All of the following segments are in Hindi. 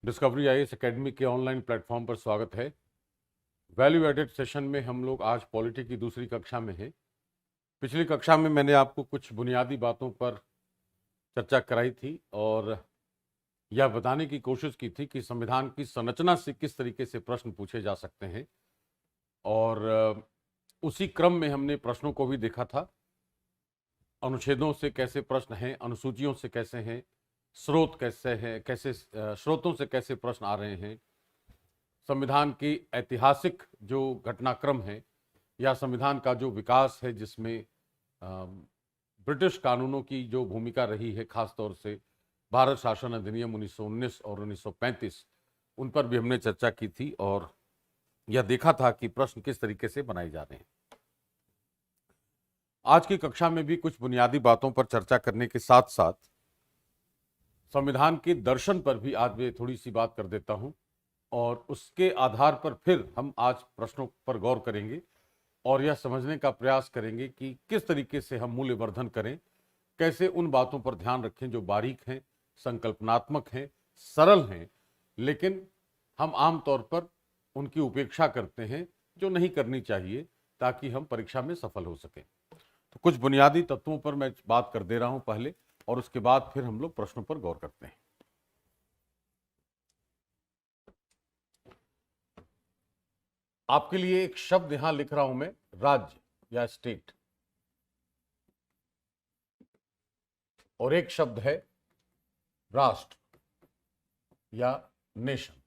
डिस्कवरी आईएएस एकेडमी के ऑनलाइन प्लेटफॉर्म पर स्वागत है। वैल्यू एडेड सेशन में हम लोग आज पॉलिटी की दूसरी कक्षा में हैं। पिछली कक्षा में मैंने आपको कुछ बुनियादी बातों पर चर्चा कराई थी और यह बताने की कोशिश की थी कि संविधान की संरचना से किस तरीके से प्रश्न पूछे जा सकते हैं और उसी क्रम में हमने प्रश्नों को भी देखा था। अनुच्छेदों से कैसे प्रश्न हैं, अनुसूचियों से कैसे हैं, स्रोत कैसे हैं, कैसे स्रोतों से कैसे प्रश्न आ रहे हैं, संविधान की ऐतिहासिक जो घटनाक्रम है या संविधान का जो विकास है जिसमें ब्रिटिश कानूनों की जो भूमिका रही है, खास तौर से भारत शासन अधिनियम 1919 और 1935, उन पर भी हमने चर्चा की थी और यह देखा था कि प्रश्न किस तरीके से बनाए जा रहे हैं। आज की कक्षा में भी कुछ बुनियादी बातों पर चर्चा करने के साथ साथ संविधान के दर्शन पर भी आज मैं थोड़ी सी बात कर देता हूं और उसके आधार पर फिर हम आज प्रश्नों पर गौर करेंगे और यह समझने का प्रयास करेंगे कि किस तरीके से हम मूल्यवर्धन करें, कैसे उन बातों पर ध्यान रखें जो बारीक हैं, संकल्पनात्मक हैं, सरल हैं, लेकिन हम आमतौर पर उनकी उपेक्षा करते हैं जो नहीं करनी चाहिए ताकि हम परीक्षा में सफल हो सकें। तो कुछ बुनियादी तत्वों पर मैं बात कर दे रहा हूं पहले और उसके बाद फिर हम लोग प्रश्नों पर गौर करते हैं। आपके लिए एक शब्द यहां लिख रहा हूं मैं, राज्य या स्टेट, और एक शब्द है राष्ट्र या नेशन।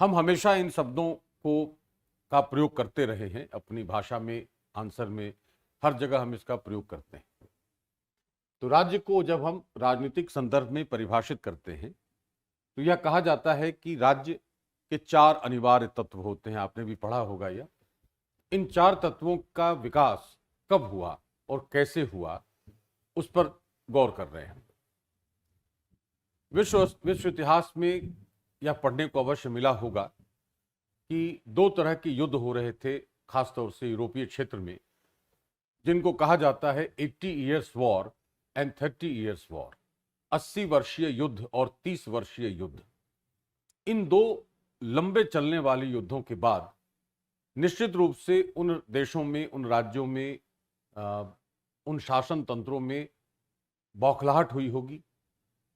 हम हमेशा इन शब्दों को का प्रयोग करते रहे हैं अपनी भाषा में, आंसर में, हर जगह हम इसका प्रयोग करते हैं। तो राज्य को जब हम राजनीतिक संदर्भ में परिभाषित करते हैं तो यह कहा जाता है कि राज्य के 4 अनिवार्य तत्व होते हैं। आपने भी पढ़ा होगा यह। इन 4 तत्वों का विकास कब हुआ और कैसे हुआ उस पर गौर कर रहे हैं। विश्व इतिहास में यह पढ़ने को अवश्य मिला होगा कि 2 तरह के युद्ध हो रहे थे, खासतौर से यूरोपीय क्षेत्र में, जिनको कहा जाता है 80 years war and 30 years war, 80 वर्षीय युद्ध और 30 वर्षीय युद्ध। इन 2 लंबे चलने वाले युद्धों के बाद निश्चित रूप से उन देशों में, उन राज्यों में, उन शासन तंत्रों में बौखलाहट हुई होगी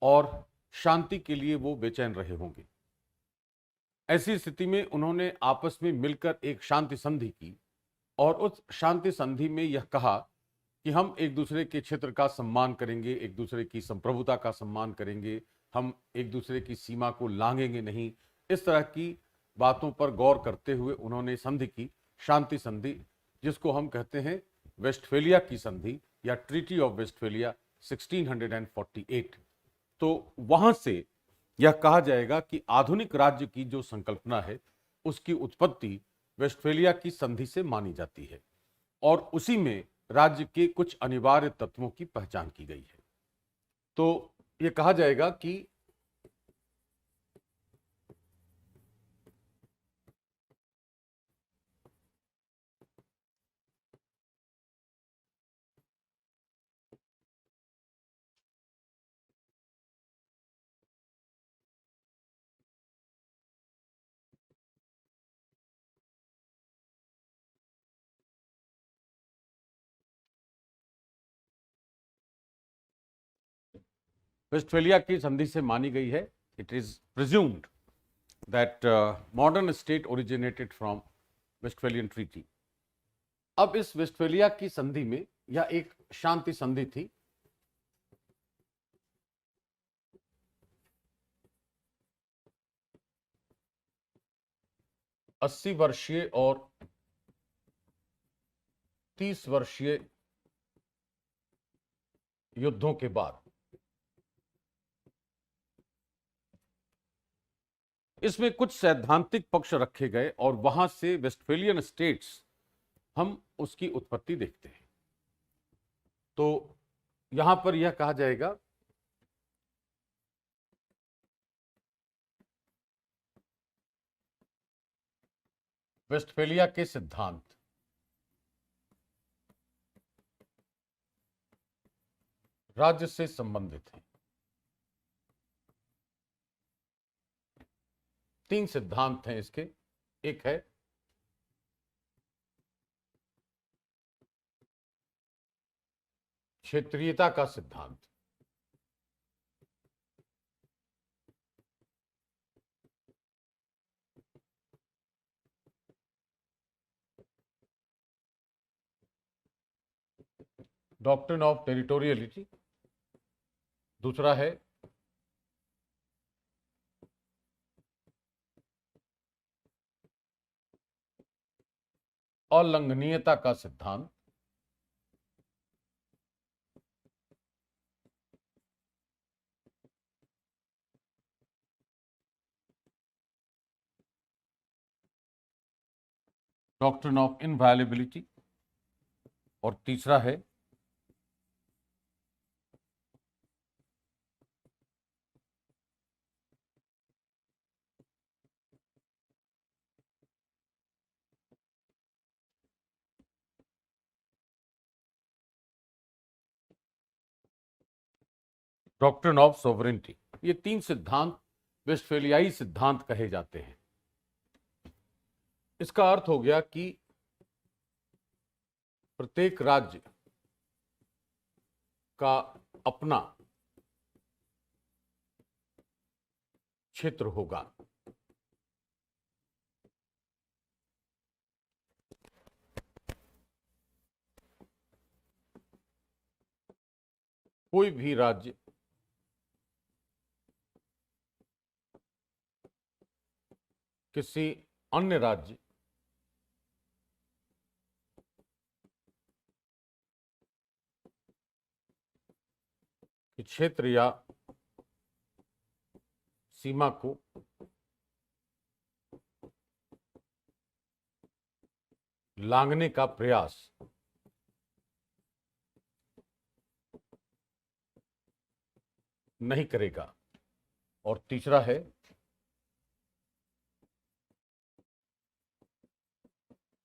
और शांति के लिए वो बेचैन रहे होंगे। ऐसी स्थिति में उन्होंने आपस में मिलकर एक शांति संधि की और उस शांति संधि में यह कहा कि हम एक दूसरे के क्षेत्र का सम्मान करेंगे, एक दूसरे की संप्रभुता का सम्मान करेंगे, हम एक दूसरे की सीमा को लांघेंगे नहीं। इस तरह की बातों पर गौर करते हुए उन्होंने संधि की, शांति संधि, जिसको हम कहते हैं वेस्टफेलिया की संधि या ट्रीटी ऑफ वेस्टफेलिया 1648। तो वहां से यह कहा जाएगा कि आधुनिक राज्य की जो संकल्पना है उसकी उत्पत्ति वेस्टफेलिया की संधि से मानी जाती है और उसी में राज्य के कुछ अनिवार्य तत्वों की पहचान की गई है। तो यह कहा जाएगा कि वेस्टफेलिया की संधि से मानी गई है। It is presumed that modern state originated from Westphalian treaty. अब इस वेस्टफेलिया की संधि में यह एक शांति संधि थी। अस्सी वर्षीय और 30 वर्षीय युद्धों के बाद इसमें कुछ सैद्धांतिक पक्ष रखे गए और वहां से वेस्टफेलियन स्टेट्स हम उसकी उत्पत्ति देखते हैं। तो यहां पर यह कहा जाएगा वेस्टफेलिया के सिद्धांत राज्य से संबंधित है। तीन सिद्धांत हैं इसके। एक है क्षेत्रीयता का सिद्धांत, डॉक्ट्रिन ऑफ टेरिटोरियलिटी। दूसरा है अल्लंघनीयता का सिद्धांत। Doctrine of inviolability. और तीसरा है डॉक्ट्रिन ऑफ सोवरेनिटी। ये तीन सिद्धांत वेस्टफेलियाई सिद्धांत कहे जाते हैं। इसका अर्थ हो गया कि प्रत्येक राज्य का अपना क्षेत्र होगा। कोई भी राज्य किसी अन्य राज्य के क्षेत्र या सीमा को लांघने का प्रयास नहीं करेगा। और तीसरा है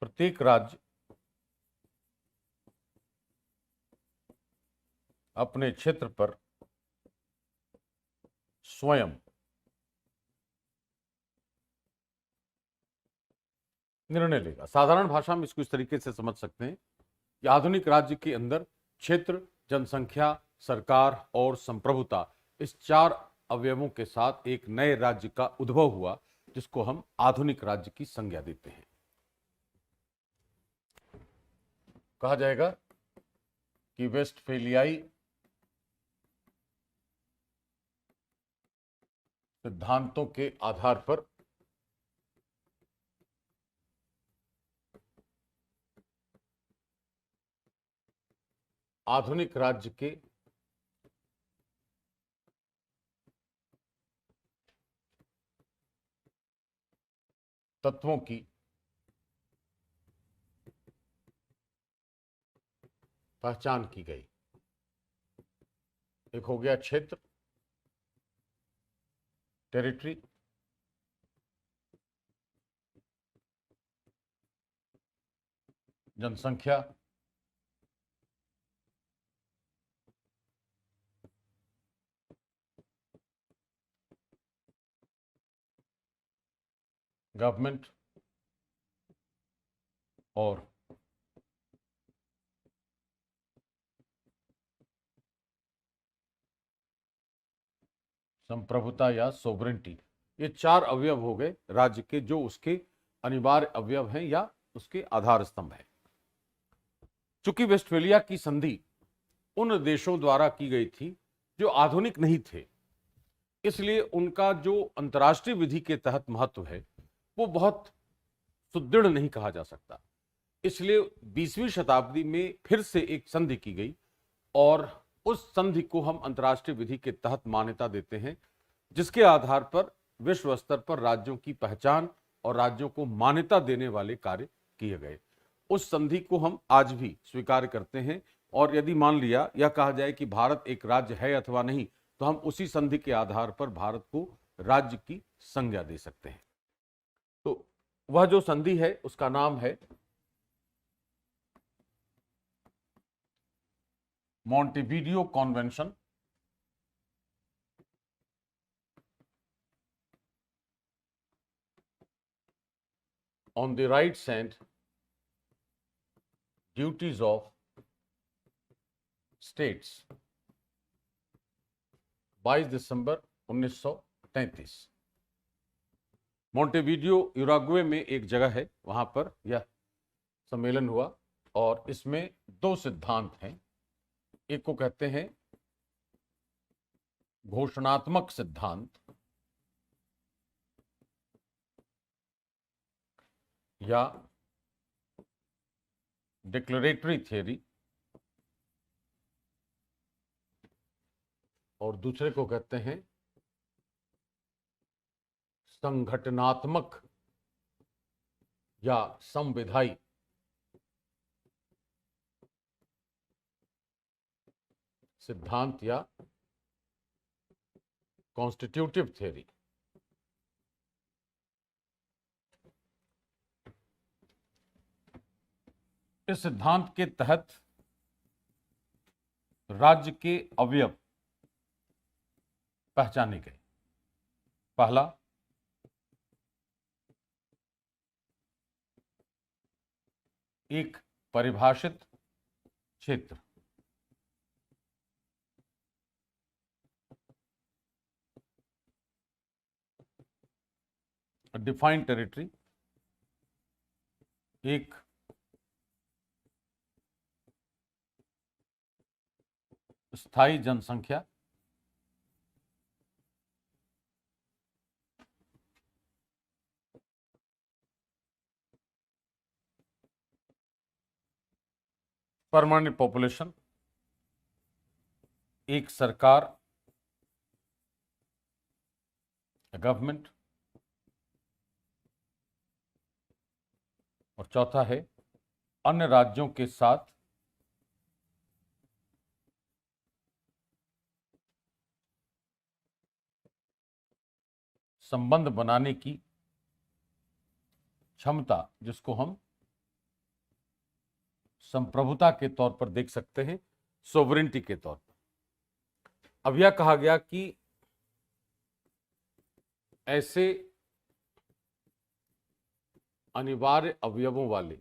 प्रत्येक राज्य अपने क्षेत्र पर स्वयं निर्णय लेगा। साधारण भाषा में इसको इस तरीके से समझ सकते हैं कि आधुनिक राज्य के अंदर क्षेत्र, जनसंख्या, सरकार और संप्रभुता, इस चार अवयवों के साथ एक नए राज्य का उद्भव हुआ, जिसको हम आधुनिक राज्य की संज्ञा देते हैं। कहा जाएगा कि वेस्टफेलियाई सिद्धांतों के आधार पर आधुनिक राज्य के तत्वों की पहचान की गई। एक हो गया क्षेत्र, टेरिटरी, जनसंख्या, गवर्नमेंट और संप्रभुता या सोवरेनिटी। ये चार अवयव हो गए राज्य के, जो उसके अनिवार्य अवयव हैं या उसके आधार स्तंभ हैं। चूंकि वेस्टफेलिया की संधि उन देशों द्वारा की गई थी जो आधुनिक नहीं थे, इसलिए उनका जो अंतर्राष्ट्रीय विधि के तहत महत्व है वो बहुत सुदृढ़ नहीं कहा जा सकता। इसलिए 20वीं शताब्दी में फिर से एक संधि की गई और उस संधि को हम अंतर्राष्ट्रीय विधि के तहत मान्यता देते हैं, जिसके आधार पर विश्व स्तर पर राज्यों की पहचान और राज्यों को मान्यता देने वाले कार्य किए गए। उस संधि को हम आज भी स्वीकार करते हैं और यदि मान लिया या कहा जाए कि भारत एक राज्य है अथवा नहीं, तो हम उसी संधि के आधार पर भारत को राज्य की संज्ञा दे सकते हैं। तो वह जो संधि है उसका नाम है Montevideo convention. on the rights and duties of states 22 दिसंबर 1933। मोंटेवीडियो यूरुग्वे में एक जगह है, वहां पर यह सम्मेलन हुआ और इसमें दो सिद्धांत हैं। एक को कहते हैं घोषणात्मक सिद्धांत या डिक्लेरेटरी थ्योरी और दूसरे को कहते हैं संगठनात्मक या संविधायी सिद्धांत या कॉन्स्टिट्यूटिव थ्योरी। इस सिद्धांत के तहत राज्य के अवयव पहचाने गए। पहला, एक परिभाषित क्षेत्र, डिफाइंड टेरिटरी। एक स्थायी जनसंख्या, परमानेंट पॉपुलेशन। एक सरकार, गवर्नमेंट। और चौथा है अन्य राज्यों के साथ संबंध बनाने की क्षमता, जिसको हम संप्रभुता के तौर पर देख सकते हैं, सोवरेनिटी के तौर पर। अब यह कहा गया कि ऐसे अनिवार्य अवयवों वाले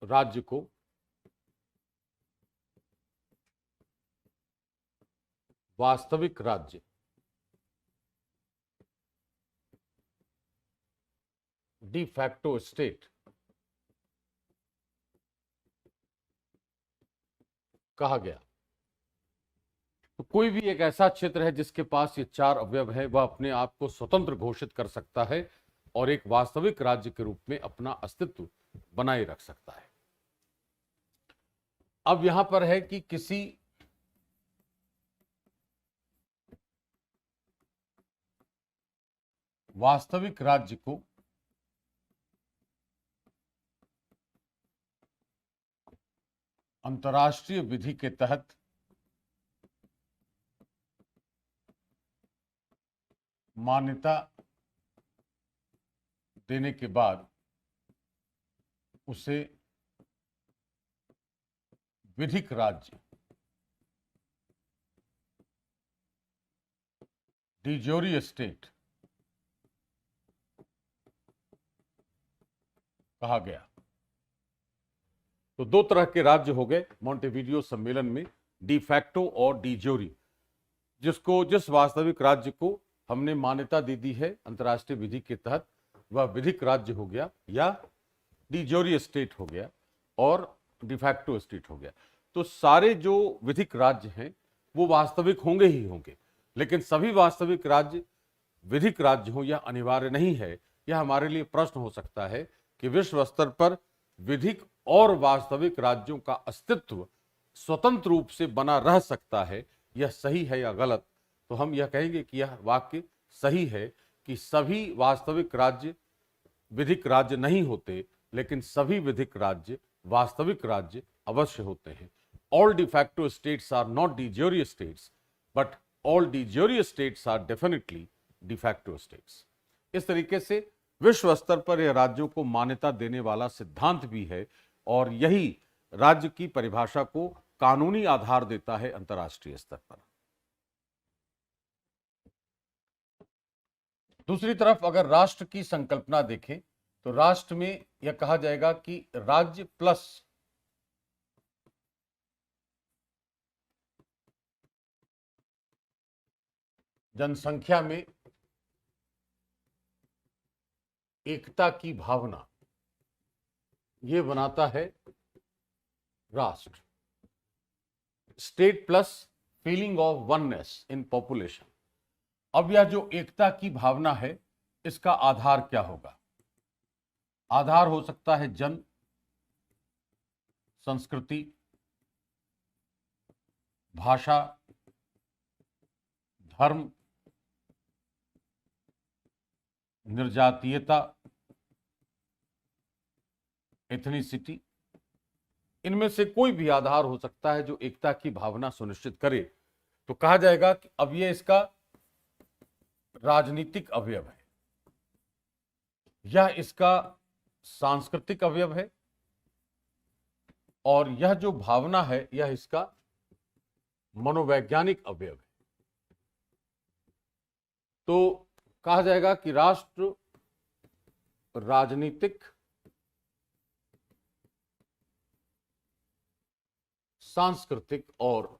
राज्य को वास्तविक राज्य डी फैक्टो स्टेट कहा गया। तो कोई भी एक ऐसा क्षेत्र है जिसके पास ये चार अवयव है, वह अपने आप को स्वतंत्र घोषित कर सकता है और एक वास्तविक राज्य के रूप में अपना अस्तित्व बनाए रख सकता है। अब यहां पर है कि किसी वास्तविक राज्य को अंतर्राष्ट्रीय विधि के तहत मान्यता देने के बाद उसे विधिक राज्य डी ज्यूरी स्टेट कहा गया। तो दो तरह के राज्य हो गए मोंटेवीडियो सम्मेलन में, डी फैक्टो और डी ज्यूरी। जिस वास्तविक राज्य को हमने मान्यता दे दी है अंतर्राष्ट्रीय विधि के तहत, वह विधिक राज्य हो गया या डी ज्यूरी स्टेट हो गया और डिफैक्टो स्टेट हो गया। तो सारे जो विधिक राज्य हैं वो वास्तविक होंगे ही होंगे, लेकिन सभी वास्तविक राज्य विधिक राज्य हो यह अनिवार्य नहीं है। यह हमारे लिए प्रश्न हो सकता है कि विश्व स्तर पर विधिक और वास्तविक राज्यों का अस्तित्व स्वतंत्र रूप से बना रह सकता है, यह सही है या गलत? तो हम यह कहेंगे कि यह वाक्य सही है कि सभी वास्तविक राज्य विधिक राज्य नहीं होते, लेकिन सभी विधिक राज्य वास्तविक राज्य अवश्य होते हैं। All de facto states are not de jure states, but all de jure states are definitely de facto states. इस तरीके से विश्व स्तर पर यह राज्यों को मान्यता देने वाला सिद्धांत भी है और यही राज्य की परिभाषा को कानूनी आधार देता है अंतर्राष्ट्रीय स्तर पर। दूसरी तरफ अगर राष्ट्र की संकल्पना देखें तो राष्ट्र में यह कहा जाएगा कि राज्य प्लस जनसंख्या में एकता की भावना, यह बनाता है राष्ट्र। State plus feeling of oneness in population. अब यह जो एकता की भावना है, इसका आधार क्या होगा? आधार हो सकता है जन, संस्कृति, भाषा, धर्म, निर्जातीयता, एथनिसिटी। इनमें से कोई भी आधार हो सकता है जो एकता की भावना सुनिश्चित करे। तो कहा जाएगा कि अब यह इसका राजनीतिक अवयव है, यह इसका सांस्कृतिक अवयव है, और यह जो भावना है यह इसका मनोवैज्ञानिक अवयव है। तो कहा जाएगा कि राष्ट्र राजनीतिक, सांस्कृतिक और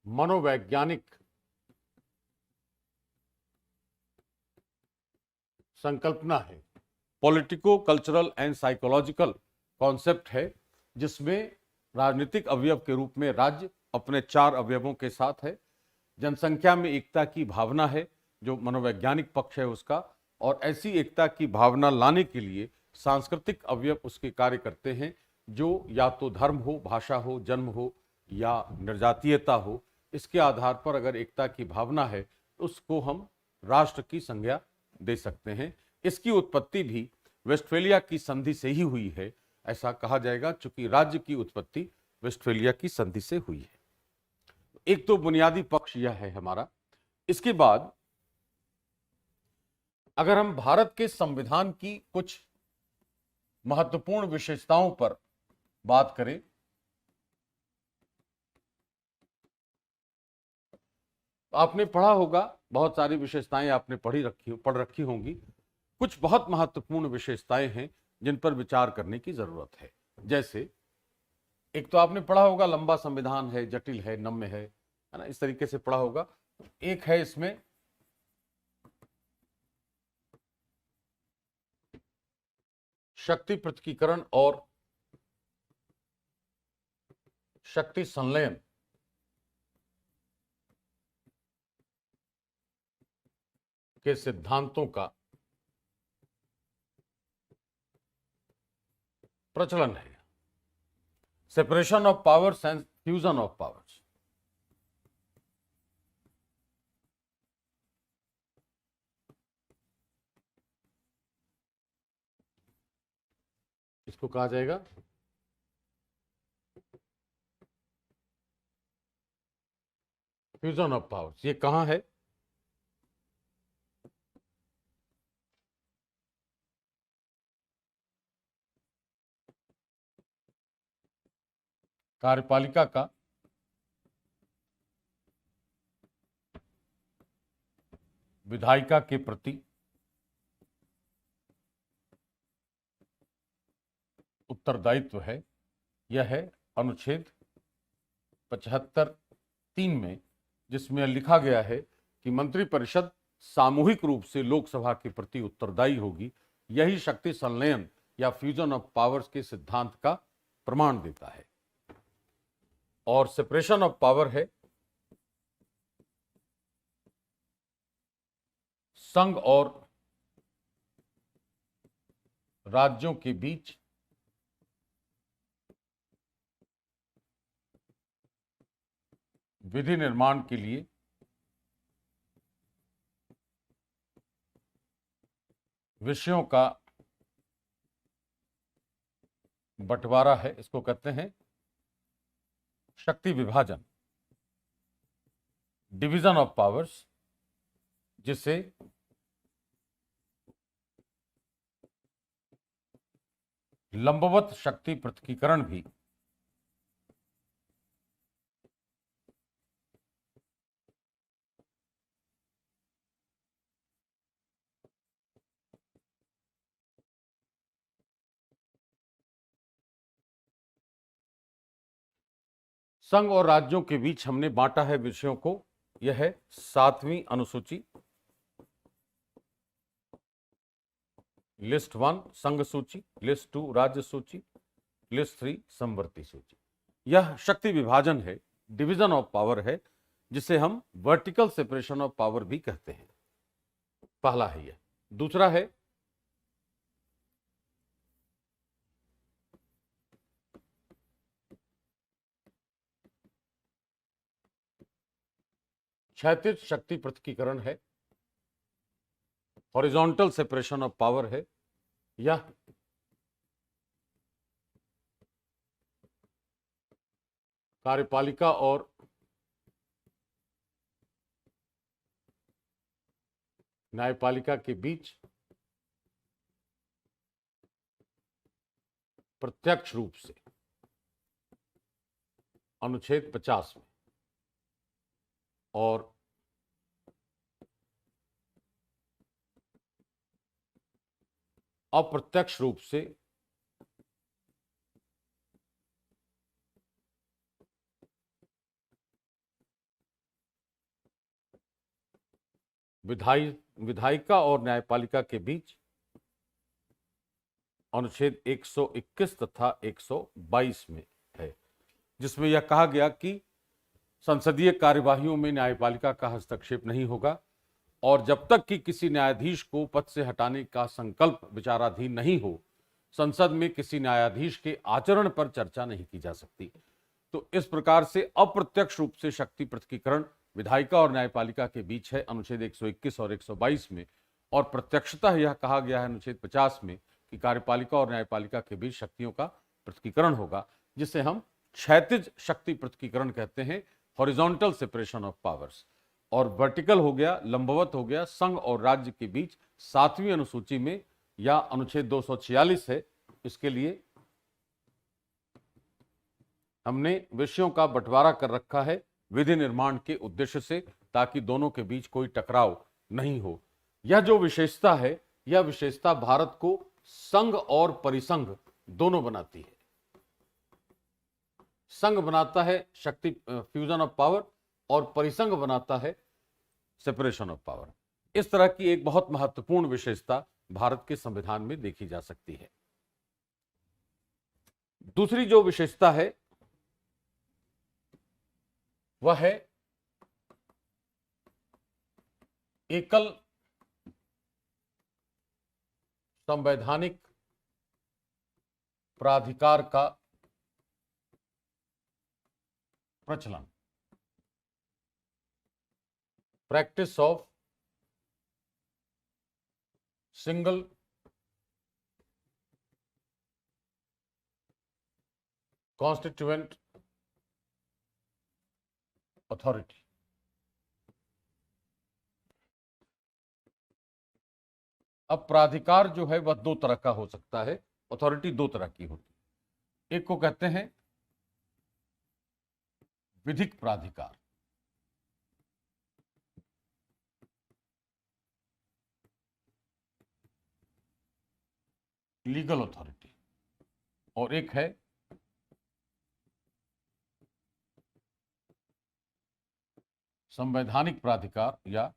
मनोवैज्ञानिक संकल्पना है। Politico cultural and psychological concept है, जिसमें राजनीतिक अवयव के रूप में राज्य अपने 4 अवयवों के साथ है। जनसंख्या में एकता की भावना है, जो मनोवैज्ञानिक पक्ष है उसका, और ऐसी एकता की भावना लाने के लिए सांस्कृतिक अवयव उसके कार्य करते हैं, जो या तो धर्म हो, भाषा हो, जन्म हो या निर्जातीयता हो। इसके आधार पर अगर एकता की भावना है तो उसको हम राष्ट्र की संज्ञा दे सकते हैं। इसकी उत्पत्ति भी वेस्टफेलिया की संधि से ही हुई है, ऐसा कहा जाएगा, चूंकि राज्य की उत्पत्ति वेस्टफेलिया की संधि से हुई है। एक तो बुनियादी पक्ष यह है हमारा। इसके बाद अगर हम भारत के संविधान की कुछ महत्वपूर्ण विशेषताओं पर बात करें, आपने पढ़ा होगा, बहुत सारी विशेषताएं आपने पढ़ रखी होंगी। कुछ बहुत महत्वपूर्ण विशेषताएं हैं जिन पर विचार करने की जरूरत है। जैसे एक तो आपने पढ़ा होगा लंबा संविधान है, जटिल है, नम्य है ना, इस तरीके से पढ़ा होगा। एक है इसमें शक्ति पृथकीकरण और शक्ति संलयन के सिद्धांतों का प्रचलन है। Separation of powers and fusion of powers. इसको कहा जाएगा फ्यूजन ऑफ पावर्स। ये कहां है? कार्यपालिका का विधायिका के प्रति उत्तरदायित्व है। यह है अनुच्छेद 75(3) में, जिसमें लिखा गया है कि मंत्रिपरिषद सामूहिक रूप से लोकसभा के प्रति उत्तरदायी होगी। यही शक्ति संलयन या फ्यूजन ऑफ पावर्स के सिद्धांत का प्रमाण देता है। और सेपरेशन ऑफ पावर है संघ और राज्यों के बीच विधि निर्माण के लिए विषयों का बंटवारा है। इसको कहते हैं शक्ति विभाजन, डिवीजन ऑफ पावर्स, जिसे लंबवत शक्ति पृथकीकरण भी संघ और राज्यों के बीच हमने बांटा है विषयों को। यह है 7वीं अनुसूची, लिस्ट 1 संघ सूची, लिस्ट 2 राज्य सूची, लिस्ट 3 समवर्ती सूची। यह शक्ति विभाजन है, डिवीजन ऑफ पावर है, जिसे हम वर्टिकल सेपरेशन ऑफ पावर भी कहते हैं। पहला है यह। दूसरा है क्षैतिज शक्ति पृथकीकरण है, हॉरिजॉन्टल सेपरेशन ऑफ पावर है। यह कार्यपालिका और न्यायपालिका के बीच प्रत्यक्ष रूप से अनुच्छेद 50 में और अप्रत्यक्ष रूप से विधायिका और न्यायपालिका के बीच अनुच्छेद 121 तथा 122 में है, जिसमें यह कहा गया कि संसदीय कार्यवाहियों में न्यायपालिका का हस्तक्षेप नहीं होगा और जब तक कि किसी न्यायाधीश को पद से हटाने का संकल्प विचाराधीन नहीं हो, संसद में किसी न्यायाधीश के आचरण पर चर्चा नहीं की जा सकती। तो इस प्रकार से अप्रत्यक्ष रूप से शक्ति पृथकीकरण विधायिका और न्यायपालिका के बीच है अनुच्छेद 121 और 122 में, और प्रत्यक्षतः यह कहा गया है अनुच्छेद 50 में कि कार्यपालिका और न्यायपालिका के बीच शक्तियों का पृथकीकरण होगा, जिसे हम क्षैतिज शक्ति पृथकीकरण कहते हैं, हॉरिजॉन्टल सेपरेशन ऑफ पावर्स। और वर्टिकल हो गया, लंबवत हो गया संघ और राज्य के बीच 7वीं अनुसूची में या अनुच्छेद 246 है। इसके लिए हमने विषयों का बंटवारा कर रखा है विधि निर्माण के उद्देश्य से, ताकि दोनों के बीच कोई टकराव नहीं हो। यह जो विशेषता है, यह विशेषता भारत को संघ और परिसंघ दोनों बनाती है। संघ बनाता है शक्ति फ्यूजन ऑफ पावर और परिसंघ बनाता है सेपरेशन ऑफ पावर। इस तरह की एक बहुत महत्वपूर्ण विशेषता भारत के संविधान में देखी जा सकती है। दूसरी जो विशेषता है वह है एकल संवैधानिक प्राधिकार का प्रचलन, practice of single constituent authority. अब प्राधिकार जो है वह दो तरह का हो सकता है, अथॉरिटी दो तरह की होती है। एक को कहते हैं विधिक प्राधिकार, लीगल अथॉरिटी, और एक है संवैधानिक प्राधिकार या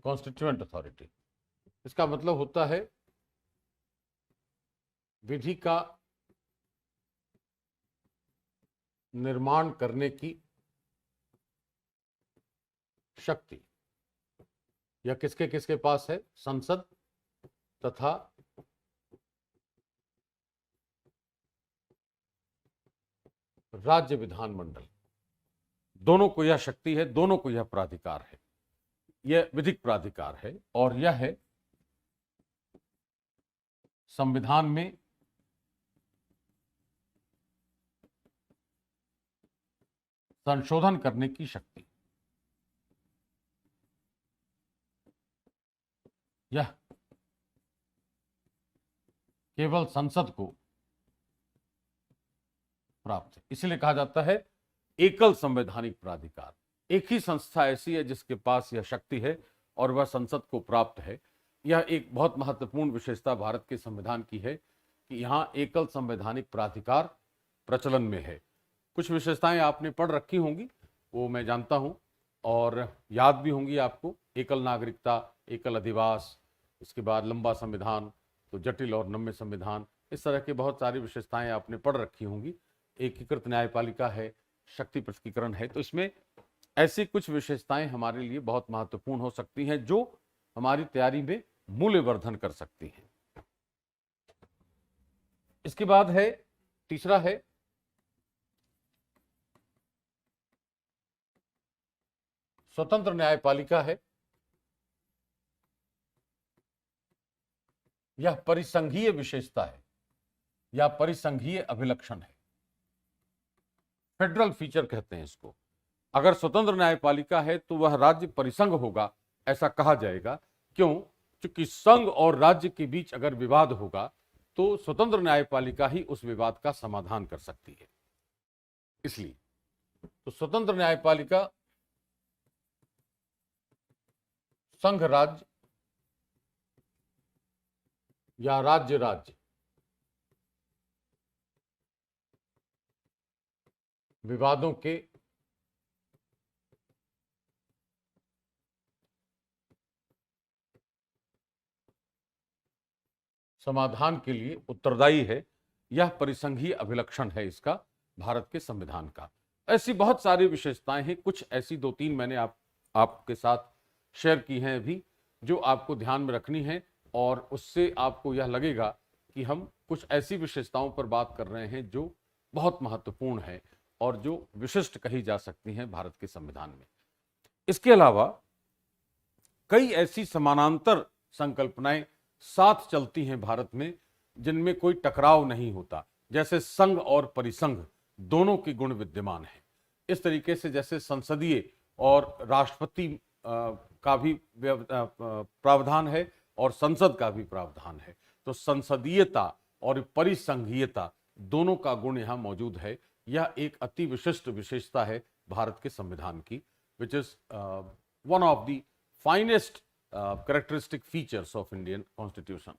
कॉन्स्टिट्यूएंट अथॉरिटी। इसका मतलब होता है विधि का निर्माण करने की शक्ति यह किसके किसके पास है, संसद तथा राज्य विधानमंडल, दोनों को यह शक्ति है, दोनों को यह प्राधिकार है। यह विधिक प्राधिकार है और यह है संविधान में संशोधन करने की शक्ति। यह केवल संसद को प्राप्त है, इसलिए कहा जाता है एकल संवैधानिक प्राधिकार। एक ही संस्था ऐसी है जिसके पास यह शक्ति है और वह संसद को प्राप्त है। यह एक बहुत महत्वपूर्ण विशेषता भारत के संविधान की है कि यहाँ एकल संवैधानिक प्राधिकार प्रचलन में है। कुछ विशेषताएं आपने पढ़ रखी होंगी, वो मैं जानता हूँ, और याद भी होंगी आपको। एकल नागरिकता, एकल अधिवास, इसके बाद लंबा संविधान, तो जटिल और नम्य संविधान, इस तरह के बहुत सारी विशेषताएं आपने पढ़ रखी होंगी। एकीकृत न्यायपालिका है, शक्ति पृथकीकरण है, तो इसमें ऐसी कुछ विशेषताएं हमारे लिए बहुत महत्वपूर्ण हो सकती हैं जो हमारी तैयारी में मूल्यवर्धन कर सकती हैं। इसके बाद है, तीसरा है स्वतंत्र न्यायपालिका है। यह परिसंघीय विशेषता है या परिसंघीय अभिलक्षण है, फेडरल फीचर कहते हैं इसको। अगर स्वतंत्र न्यायपालिका है तो वह राज्य परिसंघ होगा, ऐसा कहा जाएगा। क्यों? क्योंकि संघ और राज्य के बीच अगर विवाद होगा तो स्वतंत्र न्यायपालिका ही उस विवाद का समाधान कर सकती है। इसलिए तो स्वतंत्र न्यायपालिका संघ राज्य या राज्य राज्य विवादों के समाधान के लिए उत्तरदायी है। यह परिसंघीय अभिलक्षण है इसका, भारत के संविधान का। ऐसी बहुत सारी विशेषताएं हैं, कुछ ऐसी दो तीन मैंने आपके साथ शेयर की हैं अभी, जो आपको ध्यान में रखनी है, और उससे आपको यह लगेगा कि हम कुछ ऐसी विशेषताओं पर बात कर रहे हैं जो बहुत महत्वपूर्ण है और जो विशिष्ट कही जा सकती हैं भारत के संविधान में। इसके अलावा कई ऐसी समानांतर संकल्पनाएं साथ चलती हैं भारत में जिनमें कोई टकराव नहीं होता, जैसे संघ और परिसंघ दोनों के गुण विद्यमान हैं। इस तरीके से जैसे संसदीय और राष्ट्रपति का भी प्रावधान है और संसद का भी प्रावधान है, तो संसदीयता और परिसंघीयता दोनों का गुण यहाँ मौजूद है। यह एक अति विशिष्ट विशेषता है भारत के संविधान की, which is one of the finest characteristic features of Indian Constitution.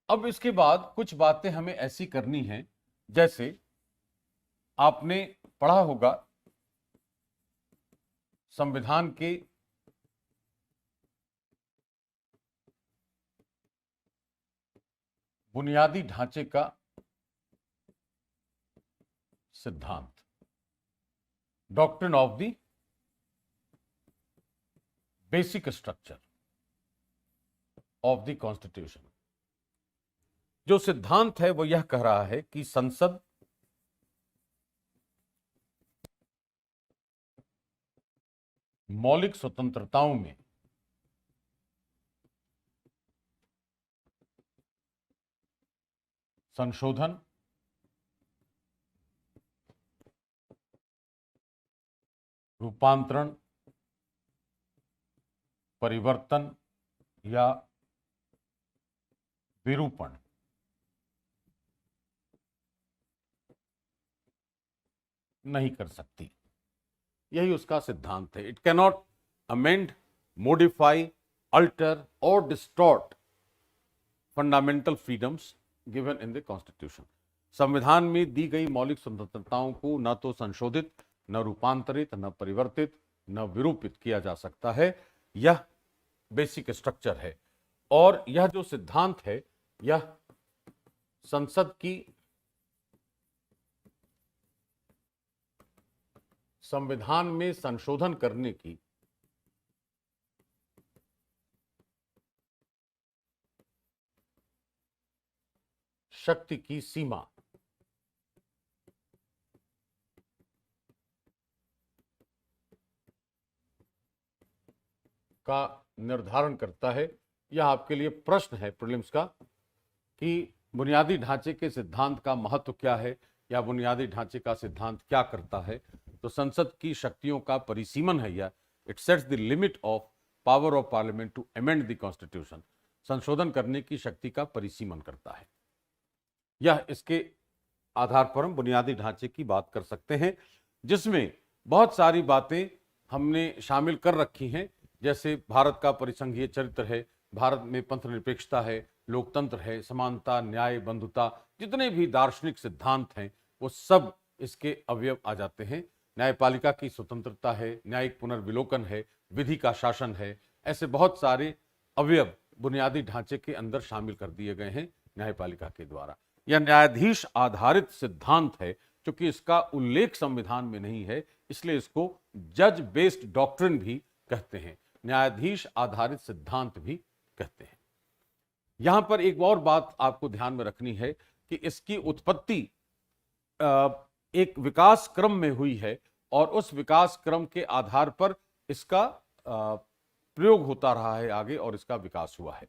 अब इसके बाद कुछ बातें हमें ऐसी करनी हैं, जैसे आपने पढ़ा होगा संविधान के बुनियादी ढांचे का सिद्धांत, doctrine of the basic structure of the constitution. जो सिद्धांत है वो यह कह रहा है कि संसद मौलिक स्वतंत्रताओं में संशोधन, रूपांतरण, परिवर्तन या विरूपण नहीं कर सकती। यही उसका सिद्धांत है। It cannot amend, modify, alter और distort fundamental freedoms given in the constitution. संविधान में दी गई मौलिक स्वतंत्रताओं को न तो संशोधित, न रूपांतरित, न परिवर्तित, न विरूपित किया जा सकता है। यह बेसिक स्ट्रक्चर है, और यह जो सिद्धांत है यह संसद की संविधान में संशोधन करने की शक्ति की सीमा का निर्धारण करता है। यह आपके लिए प्रश्न है प्रीलिम्स का कि बुनियादी ढांचे के सिद्धांत का महत्व क्या है, या बुनियादी ढांचे का सिद्धांत क्या करता है। तो संसद की शक्तियों का परिसीमन है यह। It sets the limit of power of parliament to amend the constitution. संशोधन करने की शक्ति का परिसीमन करता है। यह इसके आधार पर हम बुनियादी ढांचे की बात कर सकते हैं, जिसमें बहुत सारी बातें हमने शामिल कर रखी हैं, जैसे भारत का परिसंघीय चरित्र है, भारत में पंथ निरपेक्षता है, लोकतंत्र है, समानता, न्याय, बंधुता, जितने भी दार्शनिक सिद्धांत हैं वो सब इसके अवयव आ जाते हैं। न्यायपालिका की स्वतंत्रता है, न्यायिक पुनर्विलोकन है, विधि का शासन है, ऐसे बहुत सारे अवयव बुनियादी ढांचे के अंदर शामिल कर दिए गए हैं न्यायपालिका के द्वारा। यह न्यायाधीश आधारित सिद्धांत है, क्योंकि इसका उल्लेख संविधान में नहीं है, इसलिए इसको जज बेस्ड डॉक्ट्रिन भी कहते हैं, न्यायाधीश आधारित सिद्धांत भी कहते हैं। यहां पर एक और बात आपको ध्यान में रखनी है कि इसकी उत्पत्ति एक विकास क्रम में हुई है और उस विकास क्रम के आधार पर इसका प्रयोग होता रहा है आगे और इसका विकास हुआ है।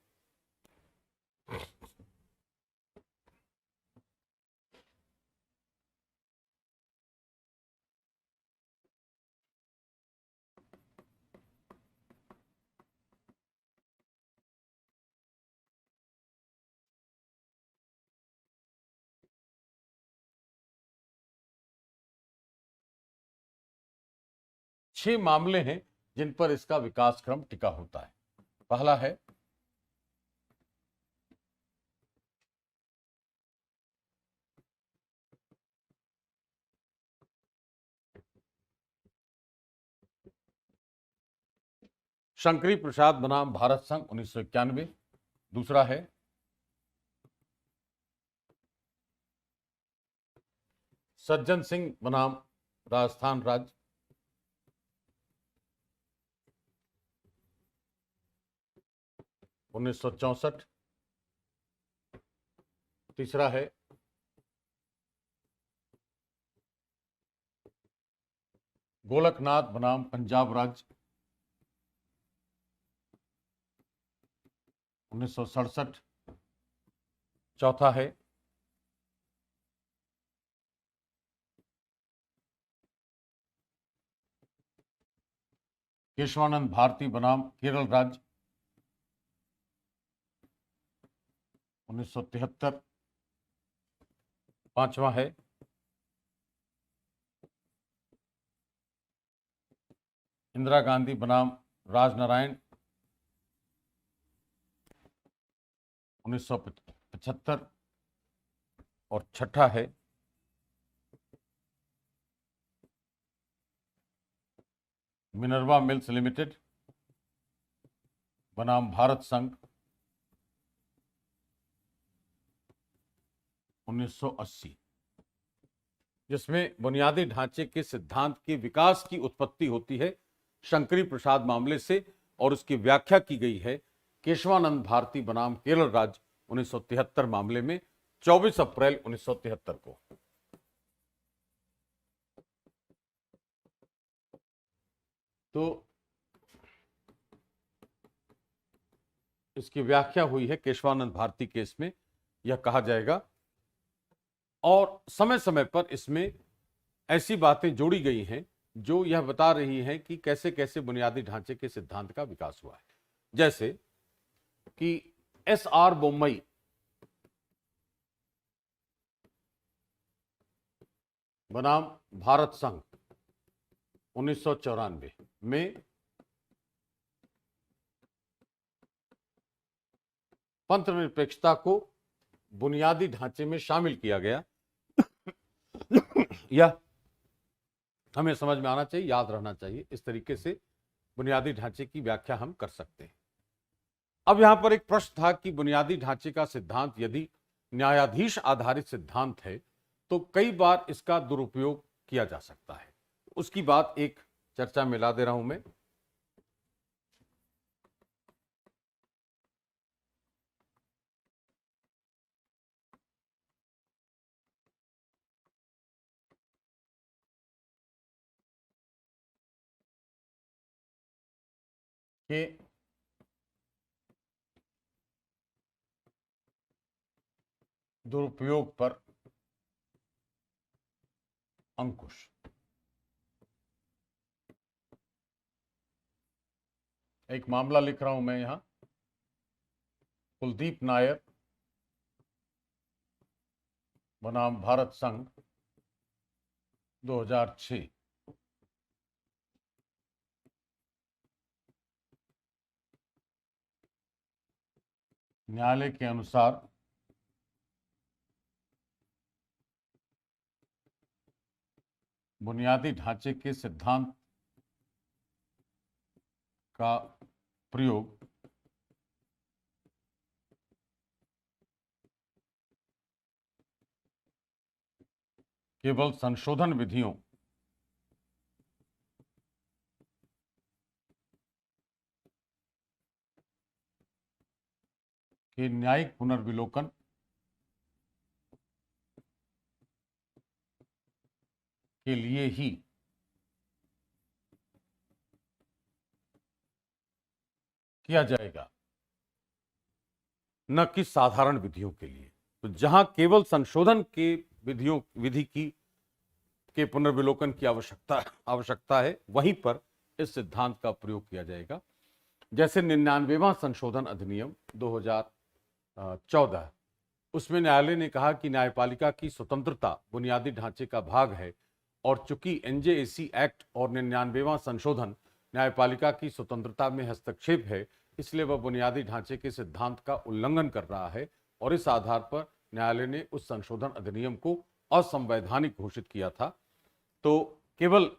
छह मामले हैं जिन पर इसका विकास क्रम टिका होता है। पहला है शंकरी प्रसाद बनाम भारत संघ 1991। दूसरा है सज्जन सिंह बनाम राजस्थान राज्य 1964। तीसरा है गोलकनाथ बनाम पंजाब राज्य 1967। चौथा है केशवानंद भारती बनाम केरल राज्य 1973। पांचवा है इंदिरा गांधी बनाम राजनारायण 1975। और छठा है मिनर्वा मिल्स लिमिटेड बनाम भारत संघ 1980, जिसमें बुनियादी ढांचे के सिद्धांत के विकास की उत्पत्ति होती है शंकरी प्रसाद मामले से और उसकी व्याख्या की गई है केशवानंद भारती बनाम केरल राज्य 1973 मामले में 24 अप्रैल 1973 को। तो इसकी व्याख्या हुई है केशवानंद भारती केस में, यह कहा जाएगा, और समय समय पर इसमें ऐसी बातें जोड़ी गई हैं जो यह बता रही हैं कि कैसे कैसे बुनियादी ढांचे के सिद्धांत का विकास हुआ है। जैसे कि एस.आर. बोम्मई बनाम भारत संघ 1994 में पंथ निरपेक्षता को बुनियादी ढांचे में शामिल किया गया। यह हमें समझ में आना चाहिए, याद रहना चाहिए, इस तरीके से बुनियादी ढांचे की व्याख्या हम कर सकते हैं। अब यहां पर एक प्रश्न था कि बुनियादी ढांचे का सिद्धांत यदि न्यायाधीश आधारित सिद्धांत है तो कई बार इसका दुरुपयोग किया जा सकता है। उसकी बात एक चर्चा में ला दे रहा हूं मैं। कि दुरुपयोग पर अंकुश। एक मामला लिख रहा हूं मैं यहां, कुलदीप नायर बनाम भारत संघ 2006। न्यायालय के अनुसार बुनियादी ढांचे के सिद्धांत का प्रयोग केवल संशोधन विधियों के न्यायिक पुनर्विलोकन के लिए ही किया जाएगा, न कि साधारण विधियों के लिए। तो जहां केवल संशोधन के विधि के पुनर्विलोकन की आवश्यकता है, वहीं पर इस सिद्धांत का प्रयोग किया जाएगा। जैसे 99वां संशोधन अधिनियम 2014, उसमें न्यायालय ने कहा कि न्यायपालिका की स्वतंत्रता बुनियादी ढांचे का भाग है, और चूंकि एनजेएसी एक्ट और 99वां संशोधन न्यायपालिका की स्वतंत्रता में हस्तक्षेप है, इसलिए वह बुनियादी ढांचे के सिद्धांत का उल्लंघन कर रहा है, और इस आधार पर न्यायालय ने उस संशोधन अधिनियम को असंवैधानिक घोषित किया था। तो केवल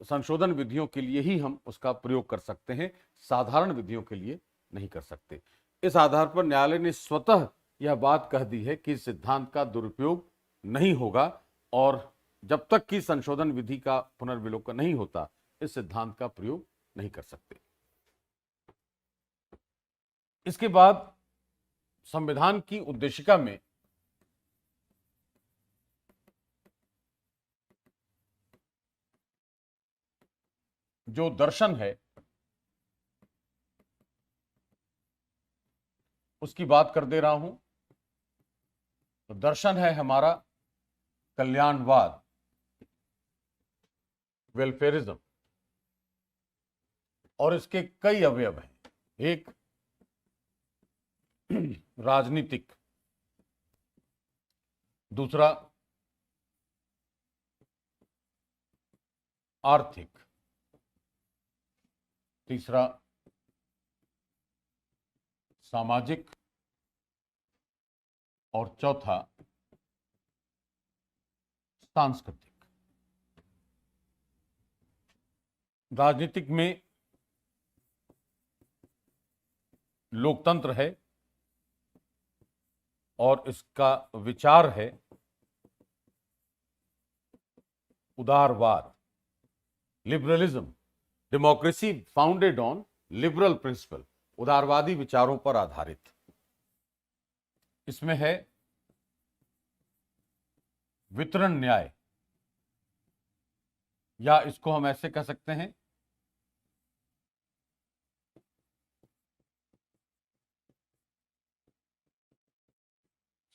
संशोधन विधियों के लिए ही हम उसका प्रयोग कर सकते हैं, साधारण विधियों के लिए नहीं कर सकते। इस आधार पर न्यायालय ने स्वतः यह बात कह दी है कि सिद्धांत का दुरुपयोग नहीं होगा, और जब तक कि संशोधन विधि का पुनर्विलोकन नहीं होता, इस सिद्धांत का प्रयोग नहीं कर सकते। इसके बाद संविधान की उद्देशिका में जो दर्शन है उसकी बात कर दे रहा हूं। तो दर्शन है हमारा कल्याणवाद, वेलफेयरिज्म, और इसके कई अवयव हैं। एक राजनीतिक, दूसरा आर्थिक, तीसरा सामाजिक, और चौथा सांस्कृतिक। राजनीतिक में लोकतंत्र है, और इसका विचार है उदारवाद, liberalism, democracy founded on liberal principle, उदारवादी विचारों पर आधारित। इसमें है वितरण न्याय, या इसको हम ऐसे कह सकते हैं